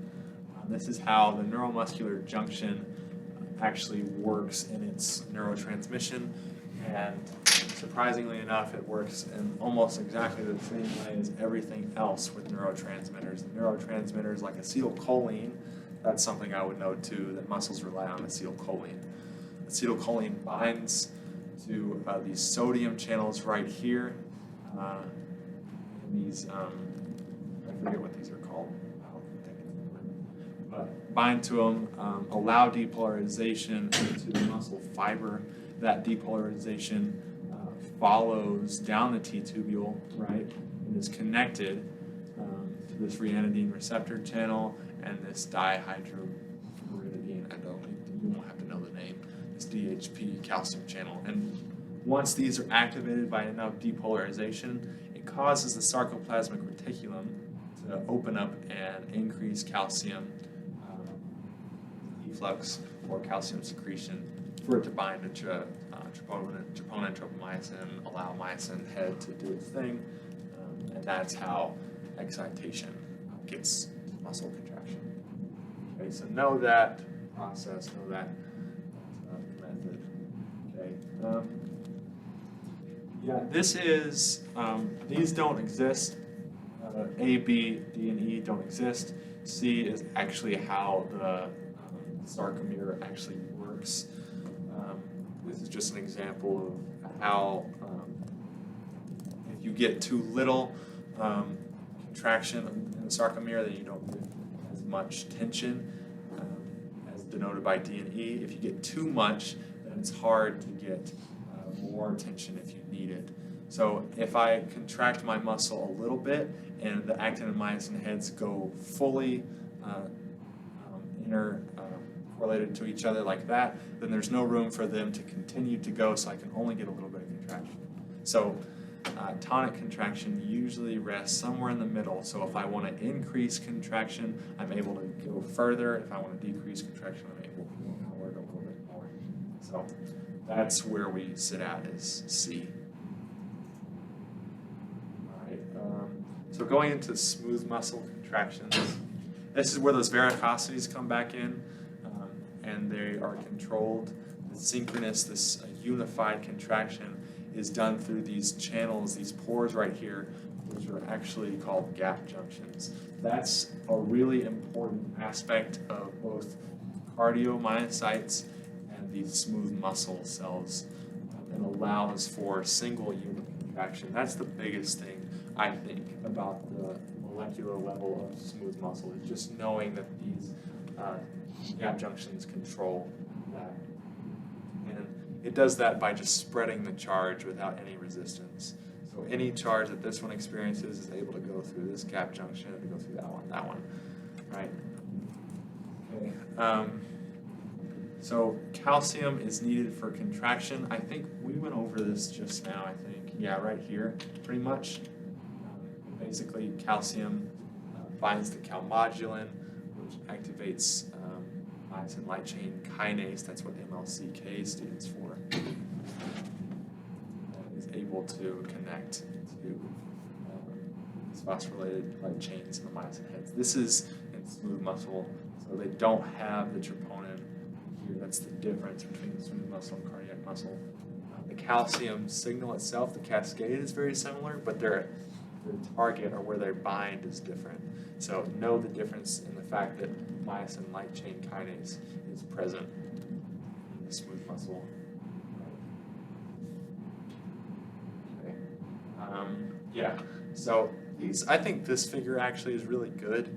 This is how the neuromuscular junction actually works in its neurotransmission, and surprisingly enough, it works in almost exactly the same way as everything else with neurotransmitters. The neurotransmitters like acetylcholine, that's something I would know too, that muscles rely on acetylcholine. Acetylcholine binds to these sodium channels right here. These, I forget what these are called, but bind to them, allow depolarization into the muscle fiber. That depolarization follows down the T-tubule, right, and is connected to this ryanodine receptor channel and this dihydropyridine, you won't have to know the name, this DHP calcium channel. And once these are activated by enough depolarization, it causes the sarcoplasmic reticulum to open up and increase calcium efflux or calcium secretion for it to bind to troponin, tropomyosin, allow myosin head to do its thing, and that's how excitation gets muscle contraction. Okay, so know that process, know that method. Okay. Yeah, this is, these don't exist. A, B, D, and E don't exist. C is actually how the sarcomere actually works. This is just an example of how if you get too little contraction in the sarcomere, then you don't get as much tension as denoted by D and E. If you get too much, then it's hard to get more tension if you need it. So if I contract my muscle a little bit and the actin and myosin heads go fully intercorrelated to each other like that, then there's no room for them to continue to go, so I can only get a little bit of contraction. So tonic contraction usually rests somewhere in the middle. So if I want to increase contraction, I'm able to go further. If I want to decrease contraction, I'm able to go forward a little bit more. So that's where we sit at, is C. All right. So going into smooth muscle contractions, this is where those varicosities come back in, and they are controlled. The synchronous, this unified contraction is done through these channels, these pores right here, which are actually called gap junctions. that's a really important aspect of both cardiomyocytes and these smooth muscle cells, and allows for single unit contraction. That's the biggest thing, I think, about the molecular level of smooth muscle, is just knowing that these gap junctions control that. And it does that by just spreading the charge without any resistance. So any charge that this one experiences is able to go through this gap junction and to go through that one, right? Okay. So calcium is needed for contraction. I think we went over this just now, I think. Yeah, right here, pretty much. Basically, calcium binds to calmodulin, which activates myosin light chain kinase. That's what MLCK stands for. Is able to connect to these phosphorylated light chains in the myosin heads. This is in smooth muscle, so they don't have the troponin here. That's the difference between smooth muscle and cardiac muscle. The calcium signal itself, the cascade, is very similar, but their target, or where they bind, is different. So know the difference in the fact that myosin light chain kinase is present in the smooth muscle. Okay. Yeah. So I think this figure actually is really good.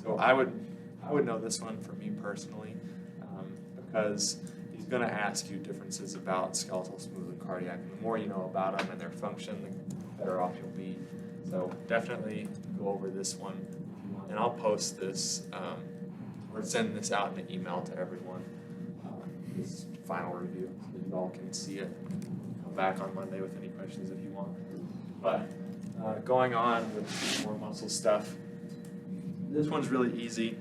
So I would know this one for me personally, because he's going to ask you differences about skeletal, smooth, and cardiac. And the more you know about them and their function, the better off you'll be. So definitely go over this one, and I'll post this or send this out in an email to everyone, this final review, so that you all can see it. Come back on Monday with any questions if you want. But going on with more muscle stuff, this one's really easy.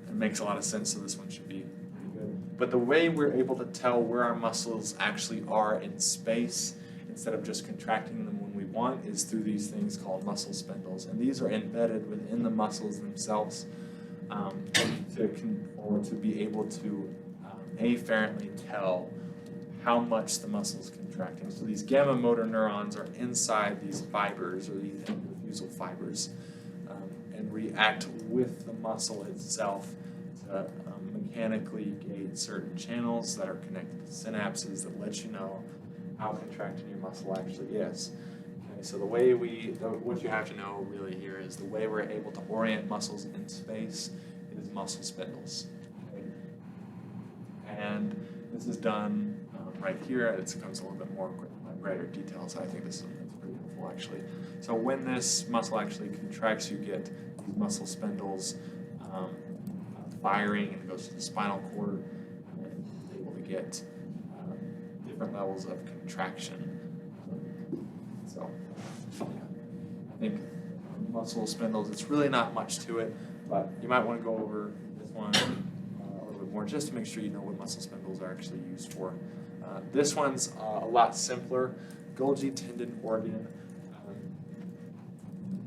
It makes a lot of sense, so this one should be pretty good. But the way we're able to tell where our muscles actually are in space, instead of just contracting them when we want, is through these things called muscle spindles. And these are embedded within the muscles themselves to be able to afferently tell how much the muscle is contracting. So these gamma motor neurons are inside these fibers, or these endothelial fibers, and react with the muscle itself to mechanically gate certain channels that are connected to synapses that let you know how contracted your muscle actually is. Okay, so what you have to know really here is the way we're able to orient muscles in space is muscle spindles. Okay? And this is done right here. It comes a little bit more greater detail, so I think this is pretty helpful actually. So when this muscle actually contracts, you get these muscle spindles firing, and it goes to the spinal cord, and it's able to get different levels of contraction. So I think muscle spindles, it's really not much to it, but you might want to go over this one a little bit more just to make sure you know what muscle spindles are actually used for. This one's a lot simpler. Golgi tendon organ.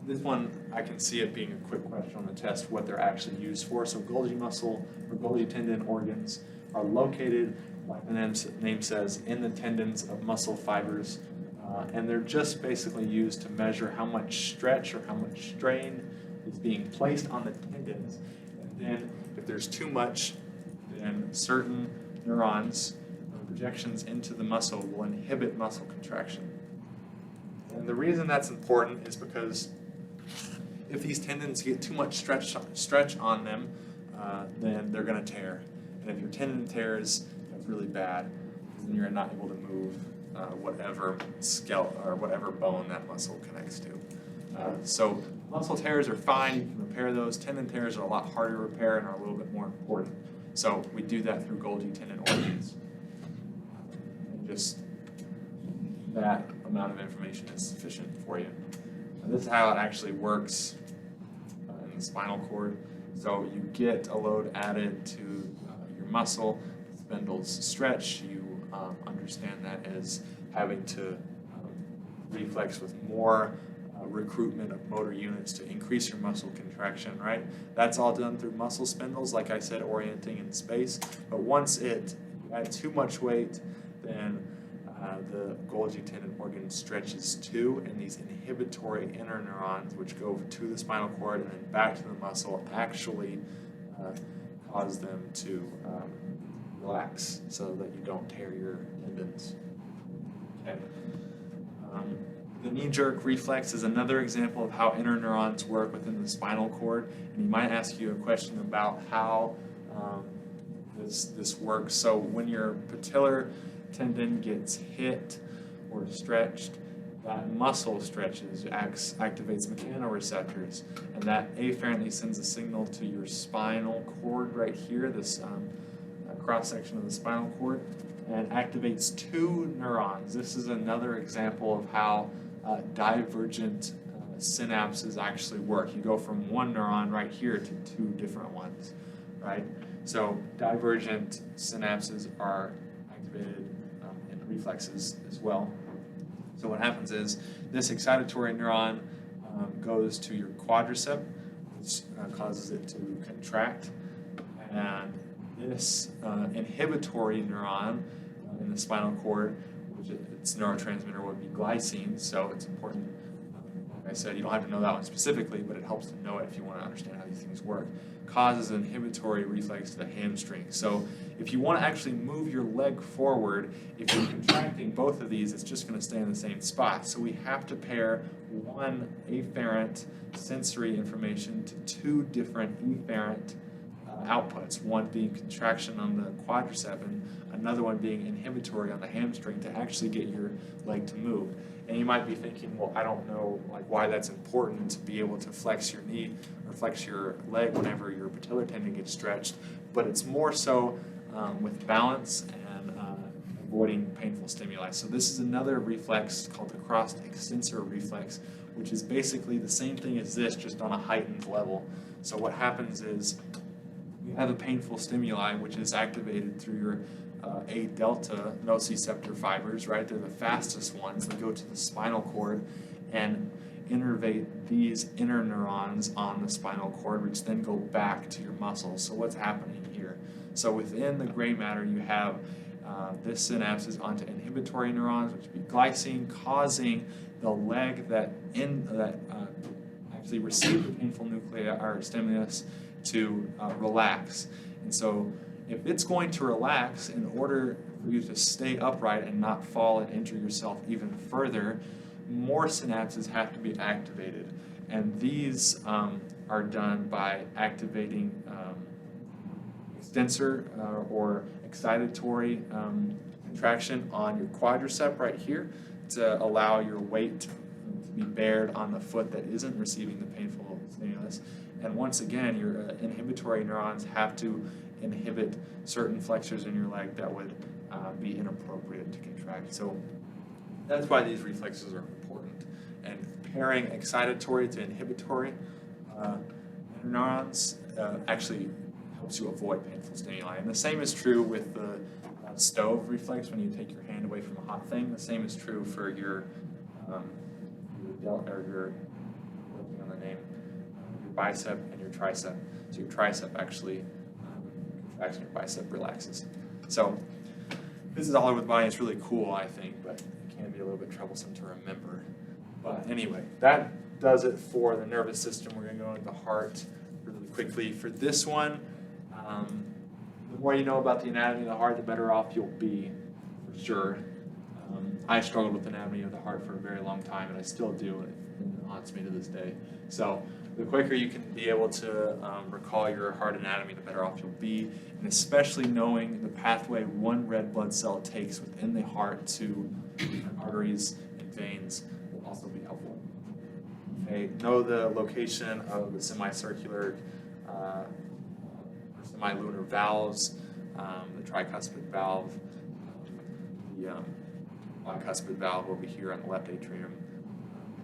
This one, I can see it being a quick question on the test, what they're actually used for. So Golgi muscle or Golgi tendon organs are located, like the name says, in the tendons of muscle fibers, and they're just basically used to measure how much stretch or how much strain is being placed on the tendons. And then if there's too much, then certain neurons or projections into the muscle will inhibit muscle contraction. And the reason that's important is because if these tendons get too much stretch on them, then they're going to tear. And if your tendon tears, that's really bad, because then you're not able to move whatever skeleton or whatever bone that muscle connects to. So muscle tears are fine, you can repair those. Tendon tears are a lot harder to repair and are a little bit more important. So we do that through Golgi tendon organs. And just that amount of information is sufficient for you. And this is how it actually works in the spinal cord. So you get a load added to your muscle, spindles stretch, you understand that as having to reflex with more recruitment of motor units to increase your muscle contraction, right? That's all done through muscle spindles, like I said, orienting in space. But once you add too much weight, then the Golgi tendon organ stretches too, and these inhibitory interneurons, which go to the spinal cord and then back to the muscle, actually cause them to relax so that you don't tear your tendons. Okay. The knee-jerk reflex is another example of how interneurons work within the spinal cord, and he might ask you a question about how this works. So when your patellar tendon gets hit or stretched, that muscle stretches, activates mechanoreceptors, and that afferently sends a signal to your spinal cord right here, this cross-section of the spinal cord, and activates two neurons. This is another example of how divergent synapses actually work. You go from one neuron right here to two different ones, right? So divergent synapses are activated in reflexes as well. So what happens is this excitatory neuron goes to your quadricep, which causes it to contract, and this inhibitory neuron in the spinal cord, which its neurotransmitter would be glycine, so it's important. Like I said, you don't have to know that one specifically, but it helps to know it if you want to understand how these things work. Causes an inhibitory reflex to the hamstring. So if you want to actually move your leg forward, if you're contracting both of these, it's just going to stay in the same spot. So we have to pair one afferent sensory information to two different efferent outputs, one being contraction on the quadricep and another one being inhibitory on the hamstring to actually get your leg to move. And you might be thinking, well, I don't know why that's important to be able to flex your knee or flex your leg whenever your patellar tendon gets stretched, but it's more so with balance and avoiding painful stimuli. So this is another reflex called the cross extensor reflex, which is basically the same thing as this, just on a heightened level. So what happens is you have a painful stimuli, which is activated through your A delta nociceptor fibers, right? They're the fastest ones. They go to the spinal cord and innervate these interneurons on the spinal cord, which then go back to your muscles. So what's happening here? So within the gray matter, you have this synapses onto inhibitory neurons, which would be glycine, causing the leg that actually received the painful nuclei or stimulus to relax. And so if it's going to relax, in order for you to stay upright and not fall and injure yourself even further, more synapses have to be activated. And these are done by activating extensor or excitatory contraction on your quadricep right here to allow your weight to be bared on the foot that isn't receiving the painful stimulus. And once again, your inhibitory neurons have to inhibit certain flexors in your leg that would be inappropriate to contract. So that's why these reflexes are important. And pairing excitatory to inhibitory neurons actually helps you avoid painful stimuli. And the same is true with the stove reflex when you take your hand away from a hot thing. The same is true for your working on the name, your bicep and your tricep. So your tricep actually contracts and your bicep relaxes. So this is all over the body. It's really cool, I think, but it can be a little bit troublesome to remember. But anyway, that does it for the nervous system. We're going to go into the heart really quickly. For this one, the more you know about the anatomy of the heart, the better off you'll be, for sure. I struggled with anatomy of the heart for a very long time, and I still do, and it haunts me to this day. So the quicker you can be able to recall your heart anatomy, the better off you'll be, and especially knowing the pathway one red blood cell takes within the heart to arteries and veins will also be helpful. Okay, know the location of the semicircular or semilunar valves, the tricuspid valve, the bicuspid valve over here on the left atrium.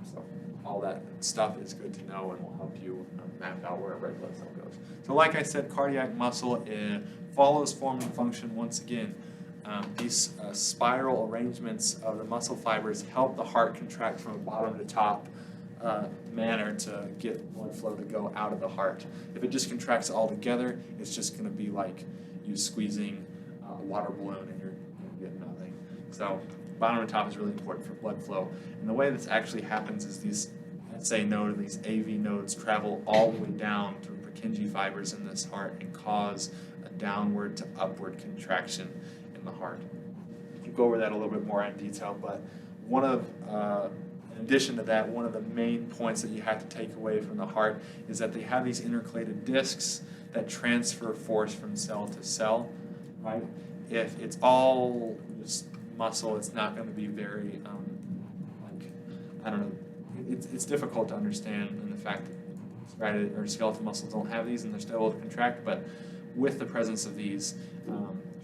So all that stuff is good to know and will help you map out where a red blood cell goes. So like I said, cardiac muscle follows form and function once again. These spiral arrangements of the muscle fibers help the heart contract from a bottom to top manner to get blood flow to go out of the heart. If it just contracts all together, it's just going to be like you squeezing a water balloon and you're getting nothing. So bottom and top is really important for blood flow. And the way this actually happens is these SA node and these AV nodes travel all the way down through Purkinje fibers in this heart and cause a downward to upward contraction in the heart. We'll go over that a little bit more in detail, but in addition to that, one of the main points that you have to take away from the heart is that they have these intercalated discs that transfer force from cell to cell, right? If it's all just muscle, it's not going to be very, I don't know, it's difficult to understand in the fact that striated or skeletal muscles don't have these and they're still able to contract, but with the presence of these,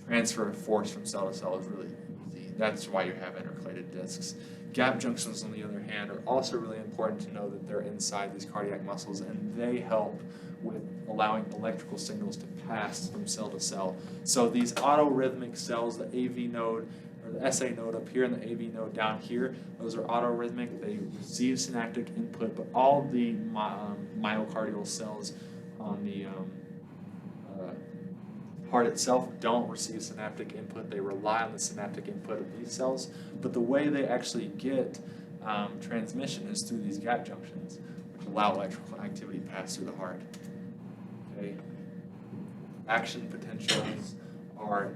transfer of force from cell to cell is really easy. That's why you have intercalated discs. Gap junctions, on the other hand, are also really important to know that they're inside these cardiac muscles, and they help with allowing electrical signals to pass from cell to cell. So these autorhythmic cells, the AV node, or the SA node up here and the AV node down here, those are autorhythmic. They receive synaptic input, but all the myocardial cells on the heart itself don't receive synaptic input. They rely on the synaptic input of these cells, but the way they actually get transmission is through these gap junctions, which allow electrical activity to pass through the heart. Okay. Action potentials are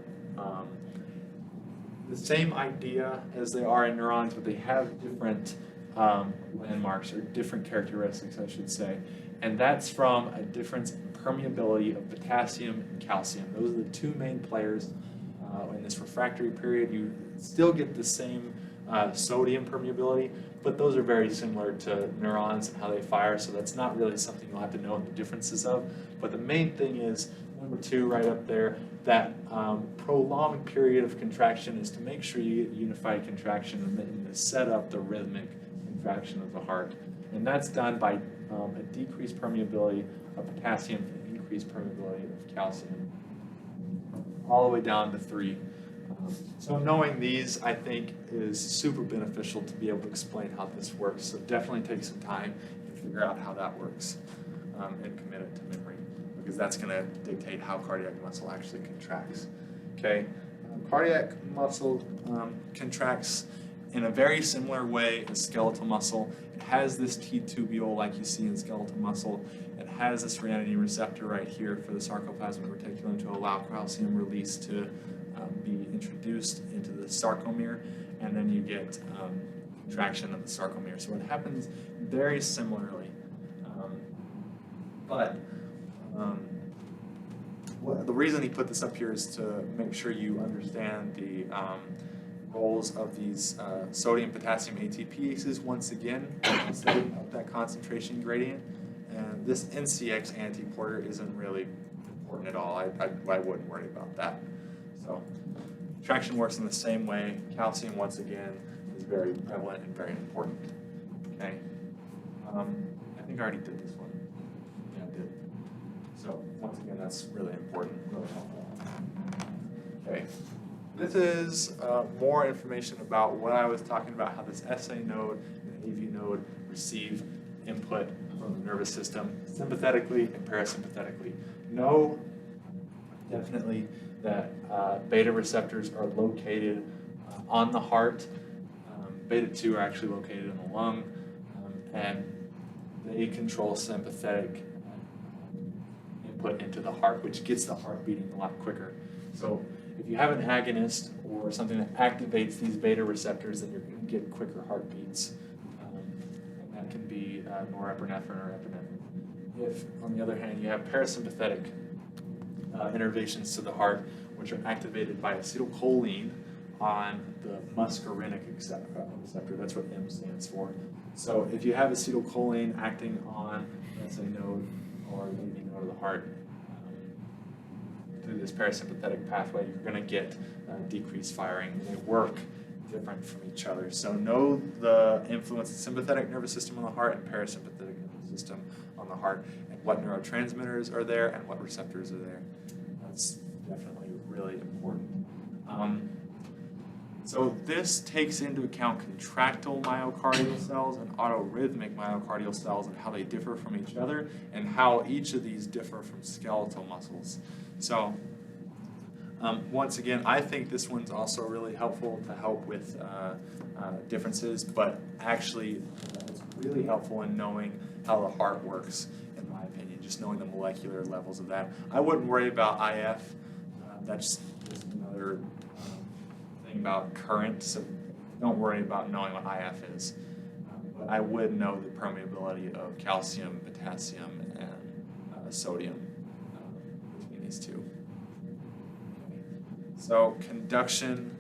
the same idea as they are in neurons, but they have different landmarks or different characteristics, I should say. And that's from a difference in permeability of potassium and calcium. Those are the two main players in this refractory period. You still get the same sodium permeability, but those are very similar to neurons and how they fire, so that's not really something you'll have to know the differences of. But the main thing is, number 2 right up there, that prolonged period of contraction is to make sure you get unified contraction and to set up the rhythmic contraction of the heart. And that's done by a decreased permeability of potassium and increased permeability of calcium, all the way down to 3. So knowing these, I think, is super beneficial to be able to explain how this works. So definitely take some time and figure out how that works and commit it to memory, because that's going to dictate how cardiac muscle actually contracts. Okay, cardiac muscle contracts in a very similar way as skeletal muscle. It has this T-tubule like you see in skeletal muscle. It has this renin receptor right here for the sarcoplasmic reticulum to allow calcium release to be introduced into the sarcomere, and then you get contraction of the sarcomere. So it happens very similarly. The reason he put this up here is to make sure you understand the roles of these sodium potassium ATPases once again, setting up that concentration gradient. And this NCX antiporter isn't really important at all. I wouldn't worry about that. So contraction works in the same way. Calcium, once again, is very prevalent and very important. Okay. I think I already did this one. Yeah, I did. So once again, that's really important, really helpful. Okay. This is more information about what I was talking about, how this SA node and AV node receive input from the nervous system sympathetically and parasympathetically. Know definitely that beta receptors are located on the heart. Beta 2 are actually located in the lung, and they control sympathetic input into the heart, which gets the heart beating a lot quicker. So if you have an agonist or something that activates these beta receptors, then you're going to get quicker heartbeats. And that can be norepinephrine or epinephrine. If, on the other hand, you have parasympathetic innervations to the heart, which are activated by acetylcholine on the muscarinic receptor, that's what M stands for. So if you have acetylcholine acting on the SA node or the AV node of the heart, through this parasympathetic pathway, you're going to get decreased firing. They work different from each other. So know the influence of the sympathetic nervous system on the heart and parasympathetic nervous system on the heart, and what neurotransmitters are there and what receptors are there. That's definitely really important. So this takes into account contractile myocardial cells and autorhythmic myocardial cells and how they differ from each other and how each of these differ from skeletal muscles. So Once again, I think this one's also really helpful to help with differences, but actually it's really helpful in knowing how the heart works, in my opinion, just knowing the molecular levels of that. I wouldn't worry about IF. That's just another thing about current, so don't worry about knowing what IF is. But I would know the permeability of calcium, potassium, and sodium between these two. So conduction,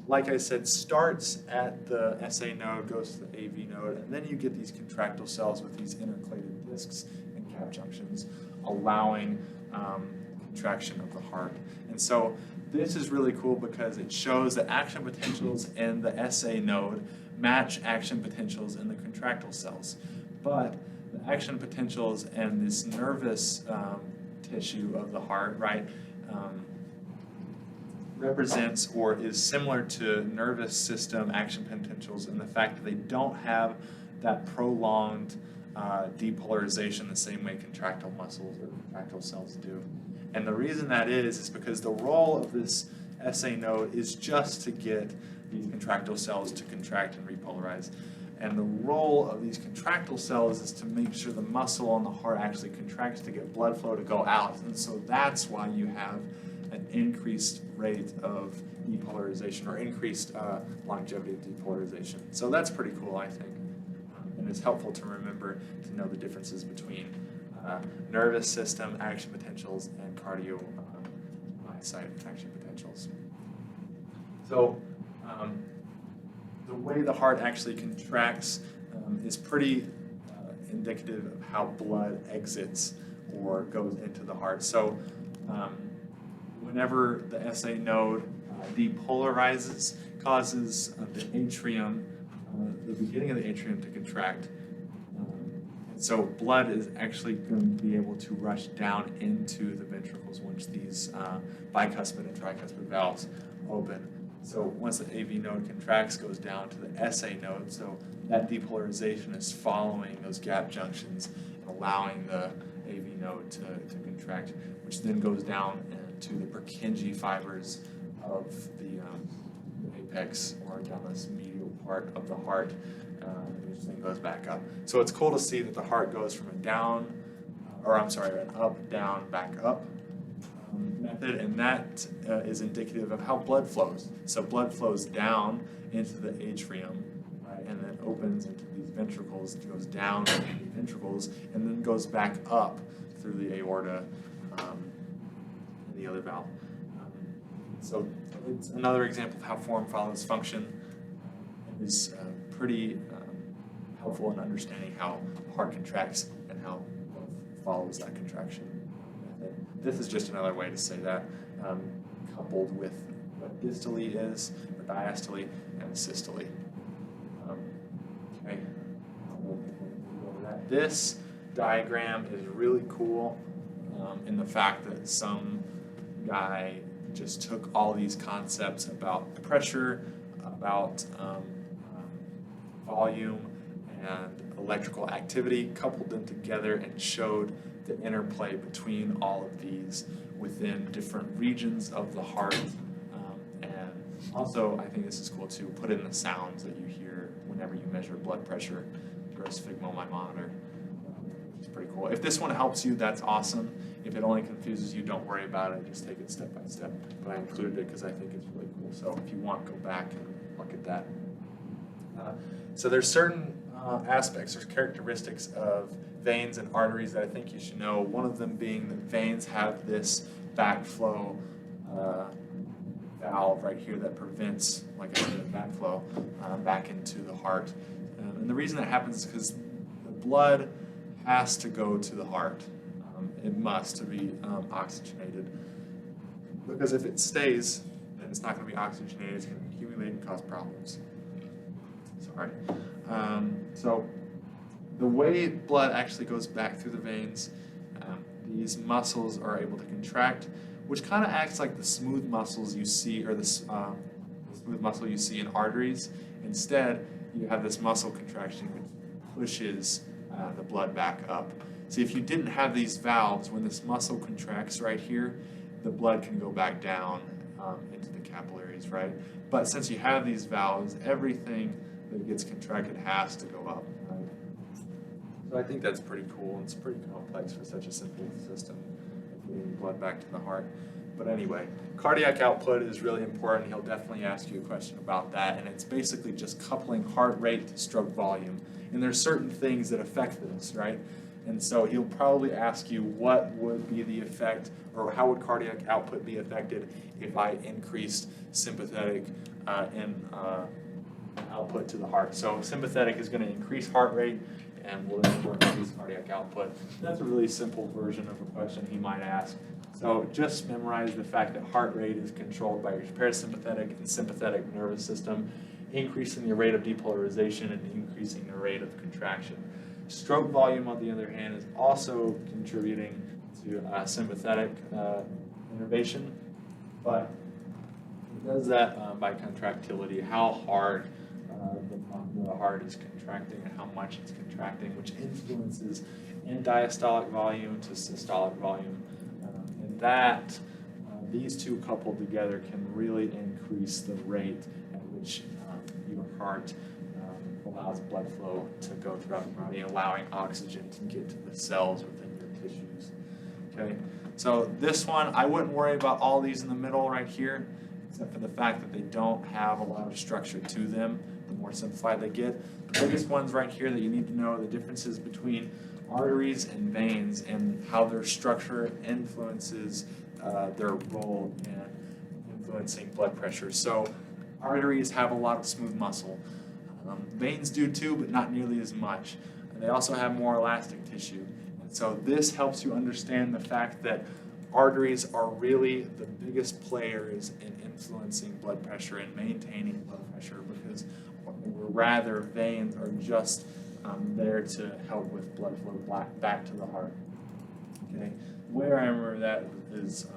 like I said, starts at the SA node, goes to the AV node, and then you get these contractile cells with these intercalated discs and gap junctions, allowing contraction of the heart. And so this is really cool because it shows that action potentials in the SA node match action potentials in the contractile cells. But the action potentials and this nervous tissue of the heart, right, represents or is similar to nervous system action potentials in the fact that they don't have that prolonged depolarization the same way contractile muscles or contractile cells do. And the reason that is because the role of this SA node is just to get these contractile cells to contract and repolarize. And the role of these contractile cells is to make sure the muscle on the heart actually contracts to get blood flow to go out. And so that's why you have an increased rate of depolarization or increased longevity of depolarization. So that's pretty cool, I think. And it's helpful to remember to know the differences between nervous system action potentials and cardiomyocyte action potentials. So the way the heart actually contracts is pretty indicative of how blood exits or goes into the heart. So whenever the SA node depolarizes, causes the atrium, the beginning of the atrium to contract. So blood is actually going to be able to rush down into the ventricles once these bicuspid and tricuspid valves open. So once the AV node contracts, goes down to the SA node. So that depolarization is following those gap junctions and allowing the AV node to contract, which then goes down to the Purkinje fibers of the apex or down this medial part of the heart, which then goes back up. So it's cool to see that the heart goes from a down, an up, down, back up method, and that is indicative of how blood flows. So blood flows down into the atrium, right, and then opens into these ventricles, goes down into the ventricles, and then goes back up through the aorta and the other valve. So it's another example of how form follows function. It is pretty helpful in understanding how the heart contracts and how it follows that contraction. This is just another way to say that, coupled with what dystole is, or diastole, and systole. Okay. This diagram is really cool in the fact that some guy just took all these concepts about pressure, about volume, and electrical activity, coupled them together and showed the interplay between all of these within different regions of the heart. And also, I think this is cool to put in the sounds that you hear whenever you measure blood pressure through a sphygmomanometer. It's pretty cool. If this one helps you, that's awesome. If it only confuses you, don't worry about it. Just take it step by step. But I included it because I think it's really cool. So if you want, go back and look at that. So there's certain aspects, there's characteristics of veins and arteries that I think you should know. One of them being that veins have this backflow valve right here that prevents, like I said, backflow back into the heart. And the reason that happens is because the blood has to go to the heart. It must to be oxygenated. Because if it stays, then it's not going to be oxygenated. It's going to accumulate and cause problems. Sorry. So the way blood actually goes back through the veins, these muscles are able to contract, which kind of acts like the smooth muscles you see, or the smooth muscle you see in arteries. Instead, you have this muscle contraction which pushes the blood back up. See, if you didn't have these valves, when this muscle contracts right here, the blood can go back down into the capillaries, right? But since you have these valves, everything that gets contracted has to go up, right? So I think that's pretty cool. It's pretty complex for such a simple system of getting blood back to the heart. But anyway, cardiac output is really important. He'll definitely ask you a question about that, and it's basically just coupling heart rate to stroke volume. And there's certain things that affect this, right? And so he'll probably ask you what would be the effect, or how would cardiac output be affected if I increased sympathetic output to the heart. So sympathetic is going to increase heart rate and will therefore increase cardiac output. That's a really simple version of a question he might ask. So just memorize the fact that heart rate is controlled by your parasympathetic and sympathetic nervous system, increasing the rate of depolarization and increasing the rate of contraction. Stroke volume, on the other hand, is also contributing to sympathetic innervation, but it does that by contractility, how hard the heart is contracting and how much it's contracting, which influences end diastolic volume to systolic volume. And these two coupled together can really increase the rate at which your heart allows blood flow to go throughout the body, allowing oxygen to get to the cells within your tissues. Okay, so this one, I wouldn't worry about all these in the middle right here, except for the fact that they don't have a lot of structure to them. The more simplified they get. The biggest ones right here that you need to know are the differences between arteries and veins and how their structure influences their role in influencing blood pressure. So arteries have a lot of smooth muscle. Veins do too, but not nearly as much. And they also have more elastic tissue. And so this helps you understand the fact that arteries are really the biggest players in influencing blood pressure and maintaining blood pressure, because rather veins are just there to help with blood flow back to the heart. Okay, the way I remember that is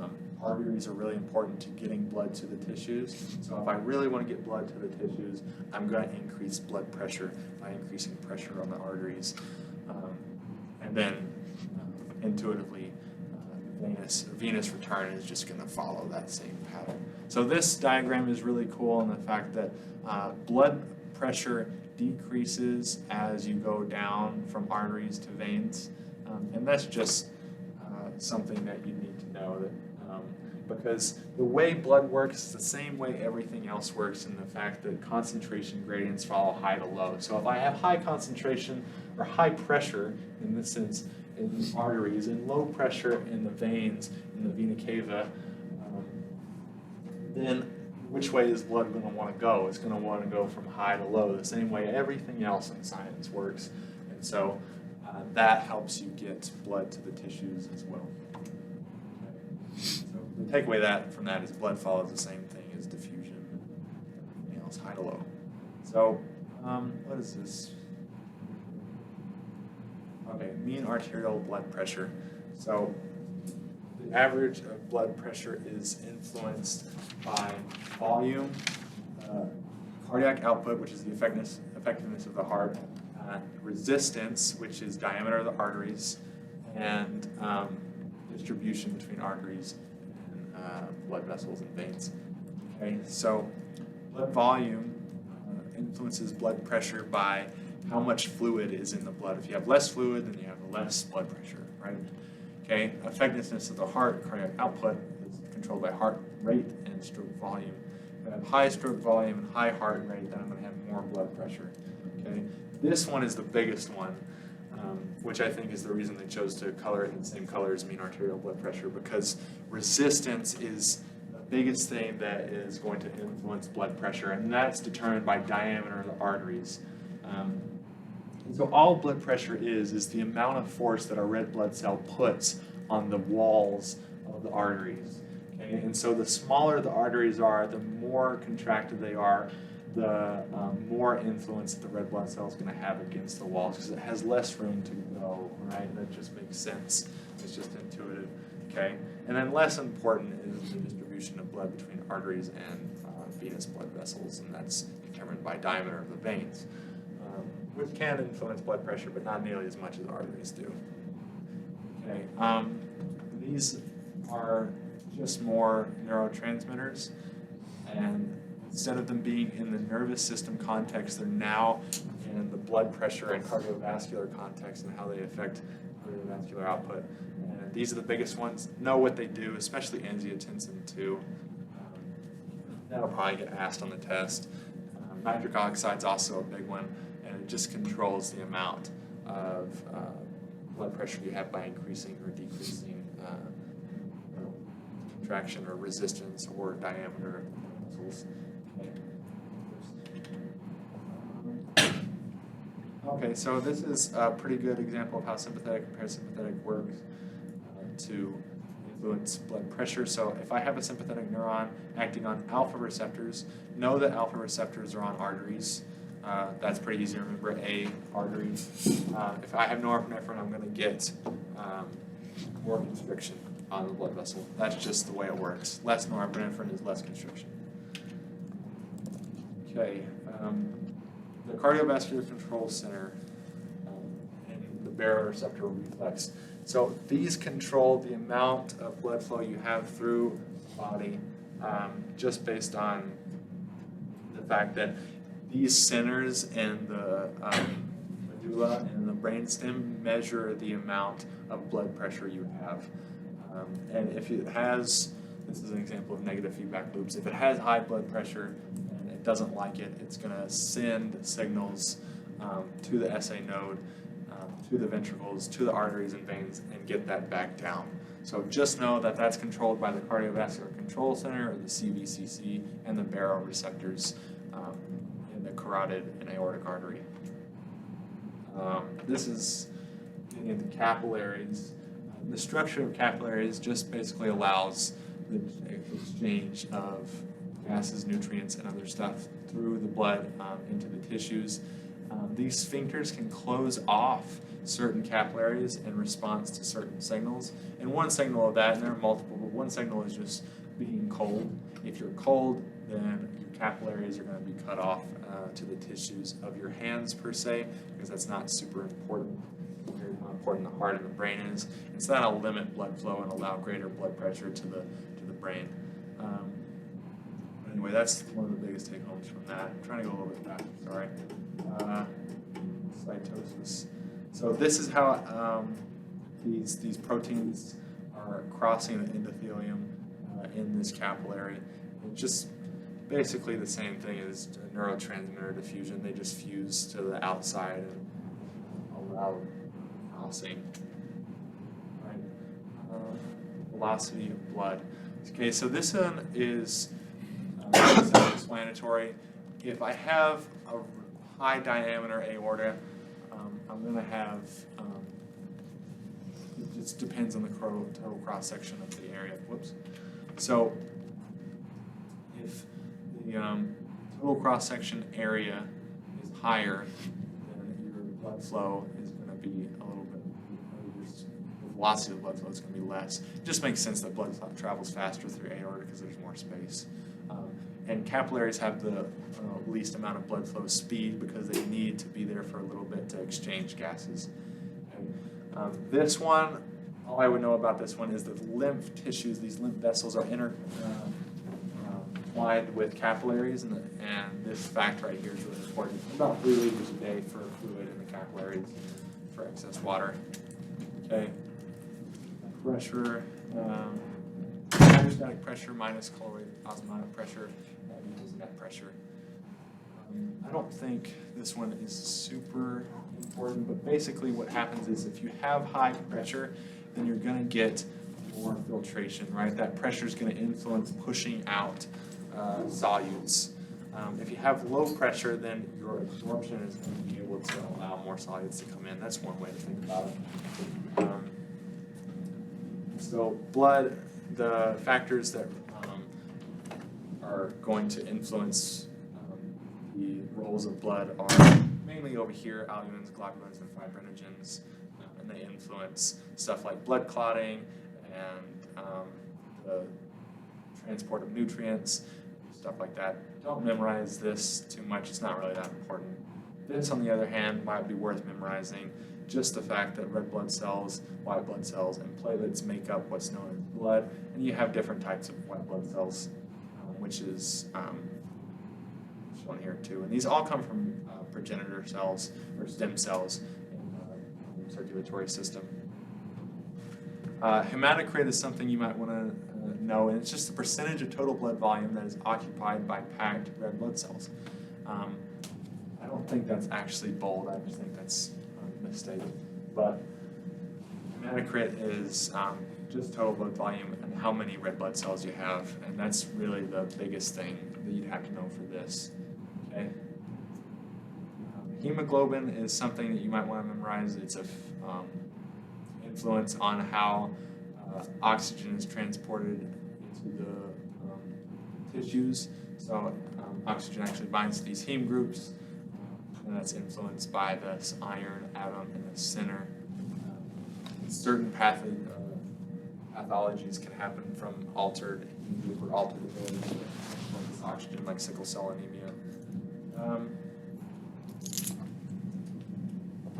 arteries are really important to getting blood to the tissues. So if I really want to get blood to the tissues, I'm going to increase blood pressure by increasing pressure on the arteries. And then intuitively, venous return is just going to follow that same pattern. So this diagram is really cool in the fact that blood pressure decreases as you go down from arteries to veins. And that's just something that you need to know, that because the way blood works is the same way everything else works, in the fact that concentration gradients follow high to low. So if I have high concentration or high pressure, in this sense, in the arteries, and low pressure in the veins, in the vena cava, then which way is blood going to want to go? It's going to want to go from high to low, the same way everything else in science works. And so that helps you get blood to the tissues as well. So the takeaway from that is blood follows the same thing as diffusion, everything else, high to low. So what is this? Okay, mean arterial blood pressure. So the average of blood pressure is influenced by volume, cardiac output, which is the effectiveness of the heart, resistance, which is diameter of the arteries, and distribution between arteries and blood vessels and veins. Okay, so blood volume influences blood pressure by how much fluid is in the blood. If you have less fluid, then you have less blood pressure, right? Okay, effectiveness of the heart, cardiac output, is controlled by heart rate and stroke volume. If I have high stroke volume and high heart rate, then I'm going to have more blood pressure. Okay, this one is the biggest one, which I think is the reason they chose to color it in the same color as mean arterial blood pressure, because resistance is the biggest thing that is going to influence blood pressure, and that's determined by diameter of the arteries. And so all blood pressure is the amount of force that a red blood cell puts on the walls of the arteries. Okay? And so the smaller the arteries are, the more contracted they are, the more influence that the red blood cell is going to have against the walls, because it has less room to go, right? That just makes sense. It's just intuitive, okay? And then less important is the distribution of blood between arteries and venous blood vessels, and that's determined by diameter of the veins, which can influence blood pressure, but not nearly as much as arteries do. Okay, these are just more neurotransmitters, and instead of them being in the nervous system context, they're now in the blood pressure and cardiovascular context and how they affect cardiovascular output. And these are the biggest ones. Know what they do, especially angiotensin 2. That'll probably get asked on the test. Nitric oxide is also a big one, and it just controls the amount of blood pressure you have by increasing or decreasing contraction or resistance or diameter of the muscles. Okay, so this is a pretty good example of how sympathetic and parasympathetic work to influence blood pressure. So if I have a sympathetic neuron acting on alpha receptors, know that alpha receptors are on arteries. That's pretty easy to remember, A, artery. If I have norepinephrine, I'm going to get more constriction on the blood vessel. That's just the way it works. Less norepinephrine is less constriction. Okay, the cardiovascular control center and the baroreceptor reflex. So these control the amount of blood flow you have through the body, just based on the fact that these centers and the medulla and the brainstem measure the amount of blood pressure you have. And if it has, this is an example of negative feedback loops, if it has high blood pressure and it doesn't like it, it's going to send signals to the SA node, to the ventricles, to the arteries and veins, and get that back down. So just know that that's controlled by the cardiovascular control center, or the CVCC, and the baroreceptors in the carotid and aortic artery. This is getting into capillaries. The structure of capillaries just basically allows the exchange of gases, nutrients, and other stuff through the blood into the tissues. These sphincters can close off certain capillaries in response to certain signals. And one signal of that, and there are multiple, but one signal is just being cold. If you're cold, then your capillaries are going to be cut off to the tissues of your hands per se, because that's not super important. Here's how important the heart and the brain is. And so that'll limit blood flow and allow greater blood pressure to the brain. Anyway, that's one of the biggest take homes from that. I'm trying to go a little bit faster, sorry. Cytosis. So this is how these proteins are crossing the endothelium in this capillary. It's just basically the same thing as a neurotransmitter diffusion. They just fuse to the outside and allow crossing. Right. Velocity of blood. Okay, so this one is self-explanatory. If I have a high diameter aorta, I'm going to have, it just depends on the total cross-section of the area. Whoops. So if the total cross-section area is higher, then your blood flow is going to be a little bit, the velocity of blood flow is going to be less. It just makes sense that blood travels faster through aorta because there's more space. And capillaries have the least amount of blood flow speed because they need to be there for a little bit to exchange gases. Okay. This one, all I would know about this one is that lymph tissues, these lymph vessels are intertwined with capillaries, and this fact right here is really important. About 3 liters a day for fluid in the capillaries for excess water. Okay. Pressure. Hydrostatic pressure minus colloid osmotic pressure equals net pressure. I don't think this one is super important, but basically what happens is if you have high pressure, then you're going to get more filtration, right? That pressure is going to influence pushing out solutes. If you have low pressure, then your absorption is going to be able to allow more solutes to come in. That's one way to think about it. So blood, the factors that are going to influence the roles of blood are mainly over here, albumins, globulins, and fibrinogens, and they influence stuff like blood clotting and the transport of nutrients, stuff like that. Don't memorize this too much, it's not really that important. This, on the other hand, might be worth memorizing. just the fact that red blood cells, white blood cells, and platelets make up what's known as blood, and you have different types of white blood cells, which is shown here too. And these all come from progenitor cells or stem cells in the circulatory system. Hematocrit is something you might want to know, and it's just the percentage of total blood volume that is occupied by packed red blood cells. I don't think that's actually bold, I just think that's misstated. But hematocrit is just total blood volume and how many red blood cells you have, and that's really the biggest thing that you'd have to know for this. Okay. Hemoglobin is something that you might want to memorize. It's a influence on how oxygen is transported into the tissues. So oxygen actually binds to these heme groups, and that's influenced by this iron atom in the center. Certain pathologies can happen from altered heme group or altered ability to this oxygen, like sickle cell anemia.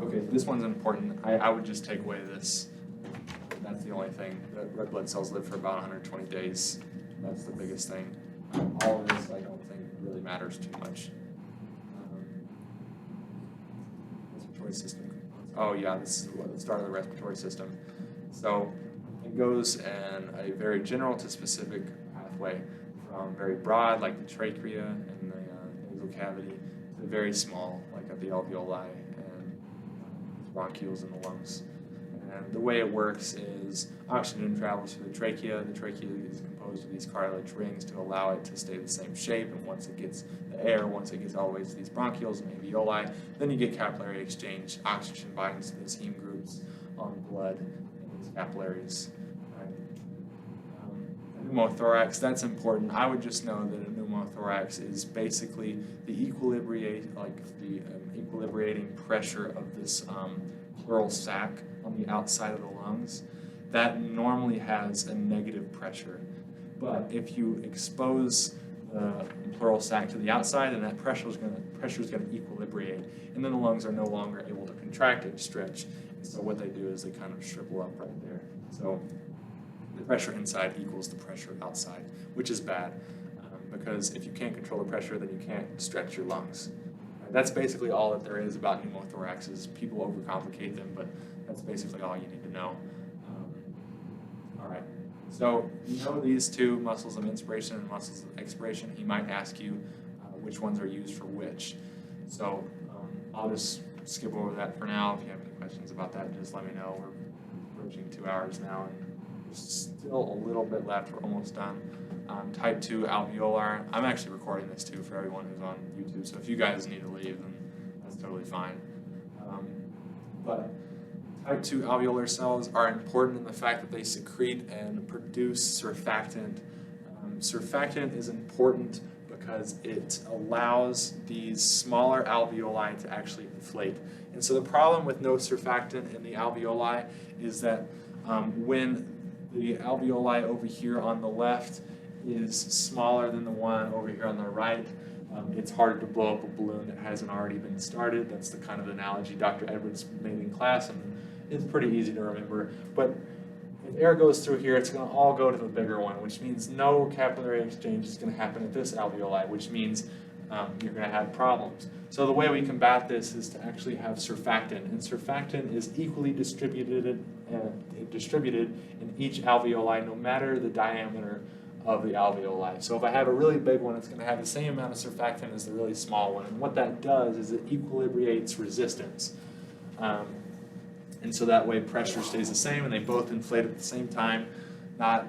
Okay, this one's important. I would just take away this. That's the only thing. The red blood cells live for about 120 days. That's the biggest thing. All of this I don't think really matters too much. Respiratory system. Oh yeah, this is the start of the respiratory system. So it goes in a very general to specific pathway, from very broad, like the trachea and the nasal cavity, to very small, like at the alveoli and bronchioles in the lungs. And the way it works is oxygen travels through the trachea. The trachea is composed of these cartilage rings to allow it to stay the same shape. And once it gets the air, once it gets all the way to these bronchioles and alveoli, then you get capillary exchange. Oxygen binds to these heme groups on blood in these capillaries. Pneumothorax, that's important. I would just know that a pneumothorax is basically the equilibrating pressure of this pleural sac on the outside of the lungs. That normally has a negative pressure. But if you expose the pleural sac to the outside, then that pressure is going to equilibrate, and then the lungs are no longer able to contract and stretch. And so what they do is they kind of shrivel up right there. So the pressure inside equals the pressure outside, which is bad, because if you can't control the pressure, then you can't stretch your lungs. That's basically all that there is about pneumothoraxes. People overcomplicate them, but that's basically all you need to know. All right, so you know these two, muscles of inspiration and muscles of expiration. He might ask you which ones are used for which. So I'll just skip over that for now. If you have any questions about that, just let me know. We're approaching 2 hours now, and there's still a little bit left. We're almost done. Type 2 alveolar. I'm actually recording this too for everyone who's on YouTube, so if you guys need to leave, then that's totally fine. But type 2 alveolar cells are important in the fact that they secrete and produce surfactant. Surfactant is important because it allows these smaller alveoli to actually inflate. And so the problem with no surfactant in the alveoli is that when the alveoli over here on the left is smaller than the one over here on the right, it's harder to blow up a balloon that hasn't already been started. That's the kind of analogy Dr. Edwards made in class, and it's pretty easy to remember. But if air goes through here, it's going to all go to the bigger one, which means no capillary exchange is going to happen at this alveoli, which means you're going to have problems. So the way we combat this is to actually have surfactant, and surfactant is equally distributed in each alveoli, no matter the diameter of the alveoli. So if I have a really big one, it's going to have the same amount of surfactant as the really small one, and what that does is it equilibrates resistance. And so that way pressure stays the same and they both inflate at the same time, not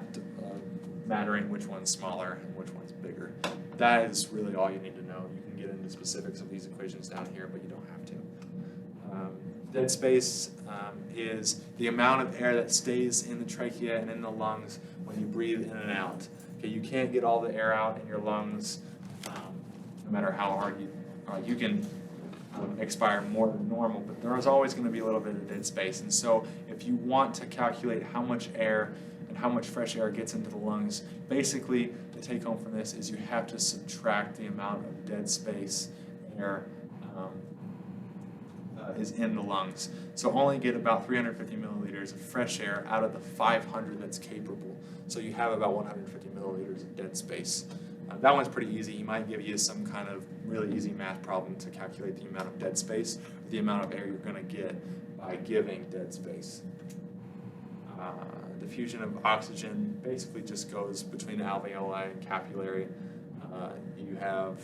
mattering which one's smaller and which one's bigger. That is really all you need to know. You can get into specifics of these equations down here, but you don't have to. Dead space is the amount of air that stays in the trachea and in the lungs when you breathe in and out. Okay, you can't get all the air out in your lungs, no matter how hard you can expire more than normal, but there is always going to be a little bit of dead space. And so if you want to calculate how much air and how much fresh air gets into the lungs, basically the take home from this is you have to subtract the amount of dead space air is in the lungs. So only get about 350 milliliters of fresh air out of the 500 that's capable. So you have about 150 milliliters of dead space. That one's pretty easy. He might give you some kind of really easy math problem to calculate the amount of dead space, or the amount of air you're going to get by giving dead space. Diffusion of oxygen basically just goes between the alveoli and capillary. You have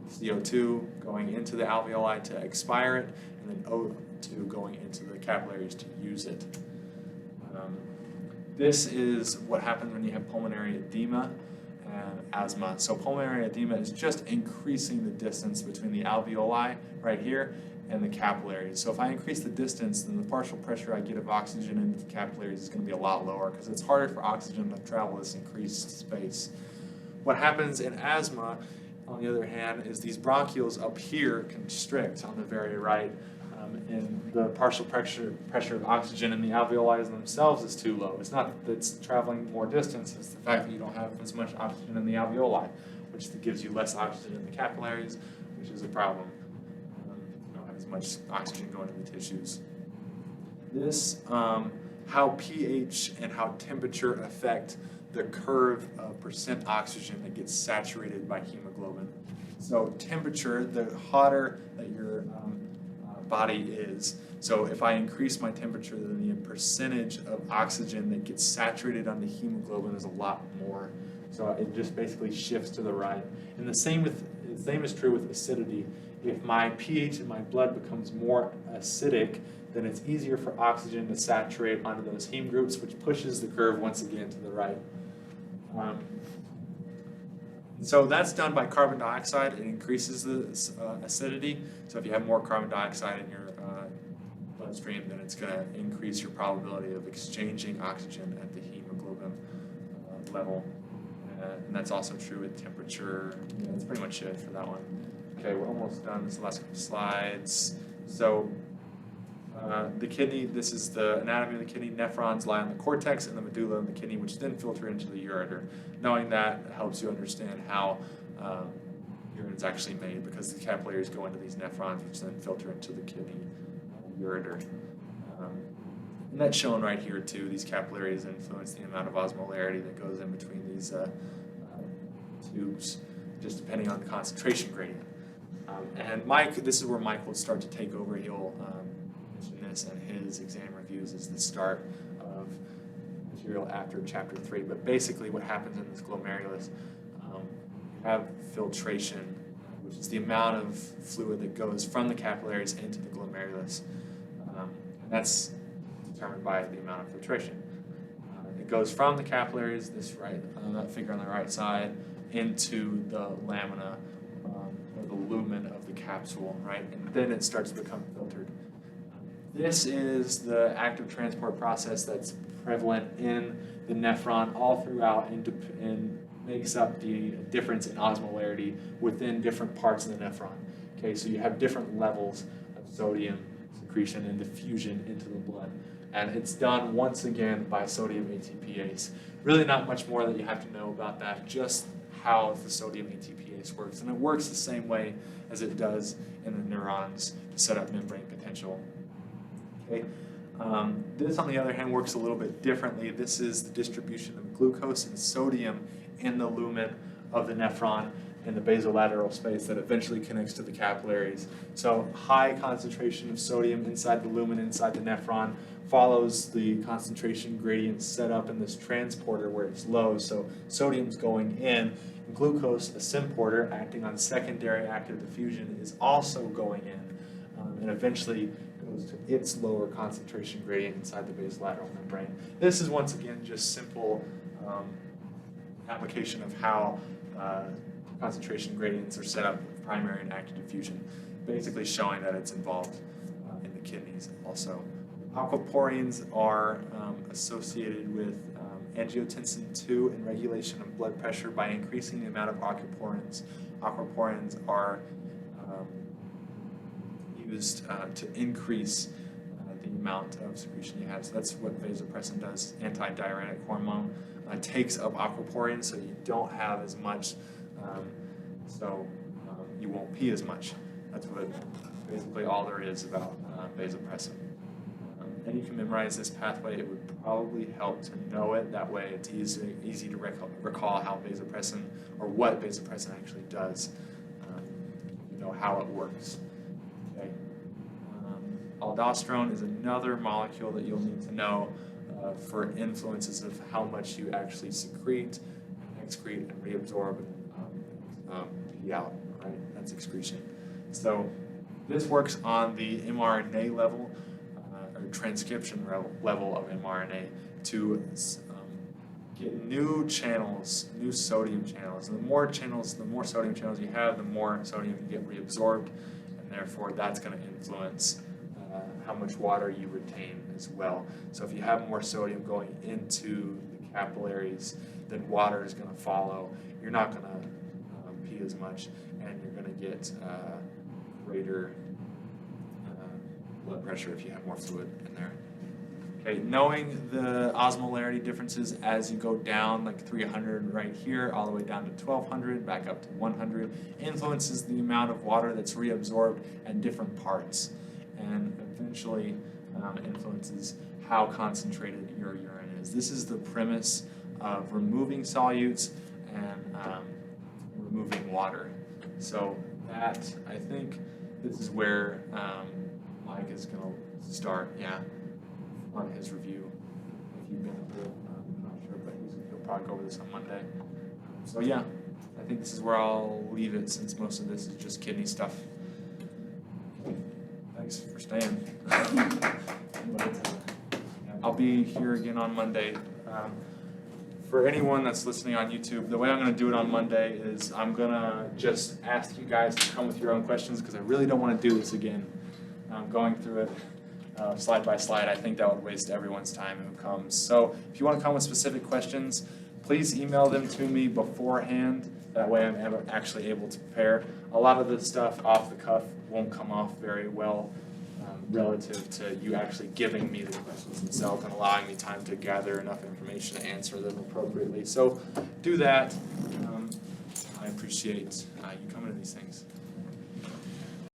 CO2 going into the alveoli to expire it, and then O2 going into the capillaries to use it. This is what happens when you have pulmonary edema and asthma. So pulmonary edema is just increasing the distance between the alveoli right here and the capillaries. So if I increase the distance, then the partial pressure I get of oxygen into the capillaries is going to be a lot lower because it's harder for oxygen to travel this increased space. What happens in asthma, on the other hand, is these bronchioles up here constrict on the very right, and the partial pressure of oxygen in the alveoli themselves is too low. It's not that it's traveling more distance, it's the fact that you don't have as much oxygen in the alveoli, which gives you less oxygen in the capillaries, which is a problem. You don't have as much oxygen going to the tissues. This, how pH and how temperature affect the curve of percent oxygen that gets saturated by hemoglobin. So temperature, the hotter that your body is, so if I increase my temperature, then the percentage of oxygen that gets saturated on the hemoglobin is a lot more. So it just basically shifts to the right. And the same is true with acidity. If my pH in my blood becomes more acidic, then it's easier for oxygen to saturate onto those heme groups, which pushes the curve once again to the right. So that's done by carbon dioxide. It increases the acidity. So if you have more carbon dioxide in your bloodstream, then it's going to increase your probability of exchanging oxygen at the hemoglobin level. And that's also true with temperature. Yeah, that's pretty much it for that one. Okay, we're almost done. This is the last couple slides. So the kidney, this is the anatomy of the kidney. Nephrons lie on the cortex and the medulla of the kidney, which then filter into the ureter. Knowing that helps you understand how urine is actually made, because the capillaries go into these nephrons, which then filter into the kidney ureter. And that's shown right here too. These capillaries influence the amount of osmolarity that goes in between these tubes, just depending on the concentration gradient. And Mike, this is where Mike will start to take over. He'll mention this in his exam reviews as the start of material after chapter 3. But basically what happens in this glomerulus, you have filtration, which is the amount of fluid that goes from the capillaries into the glomerulus. And that's determined by the amount of filtration. It goes from the capillaries, that figure on the right side, into the lamina, or the lumen of the capsule, right? And then it starts to become filtered. This is the active transport process that's prevalent in the nephron all throughout, and makes up the difference in osmolarity within different parts of the nephron. Okay, so you have different levels of sodium secretion and diffusion into the blood. And it's done once again by sodium ATPase. Really not much more that you have to know about that, just how the sodium ATPase works. And it works the same way as it does in the neurons to set up membrane potential. Okay. This, on the other hand, works a little bit differently. This is the distribution of glucose and sodium in the lumen of the nephron in the basolateral space that eventually connects to the capillaries. So high concentration of sodium inside the lumen, inside the nephron, follows the concentration gradient set up in this transporter where it's low. So sodium's going in, and glucose, a symporter acting on secondary active diffusion, is also going in, and eventually goes to its lower concentration gradient inside the basolateral membrane. This is once again just simple application of how concentration gradients are set up with primary and active diffusion, basically showing that it's involved in the kidneys also. Aquaporins are associated with angiotensin II and regulation of blood pressure by increasing the amount of aquaporins. Aquaporins are used to increase the amount of secretion you have. So that's what vasopressin does. Antidiuretic hormone takes up aquaporins, so you don't have as much, you won't pee as much. That's what basically all there is about vasopressin. And you can memorize this pathway. It would probably help to know it. That way it's easy to recall how vasopressin, or what vasopressin actually does. You know how it works. Okay. Aldosterone is another molecule that you'll need to know for influences of how much you actually secrete, excrete, and reabsorb pee out, right? That's excretion. So this works on the mRNA level, or transcription level of mRNA, to get new channels, new sodium channels. And the more sodium channels you have, the more sodium you get reabsorbed, and therefore that's going to influence how much water you retain as well. So if you have more sodium going into the capillaries, then water is going to follow. You're not going to pee as much, and you're going to get greater blood pressure if you have more fluid in there. Okay, knowing the osmolarity differences as you go down, like 300 right here, all the way down to 1200, back up to 100, influences the amount of water that's reabsorbed at different parts, and eventually influences how concentrated your urine is. This is the premise of removing solutes and removing water. So that, I think, this is where Mike is going to start, on his review. If you've been through it, I'm not sure, but he'll probably go over this on Monday. So yeah, I think this is where I'll leave it, since most of this is just kidney stuff. Thanks for staying. I'll be here again on Monday. For anyone that's listening on YouTube, the way I'm going to do it on Monday is I'm going to just ask you guys to come with your own questions, because I really don't want to do this again. Going through it slide by slide, I think that would waste everyone's time who comes. So if you want to come with specific questions, please email them to me beforehand. That way I'm actually able to prepare. A lot of the stuff off the cuff won't come off very well relative to you actually giving me the questions themselves and allowing me time to gather enough information to answer them appropriately. So do that. I appreciate you coming to these things.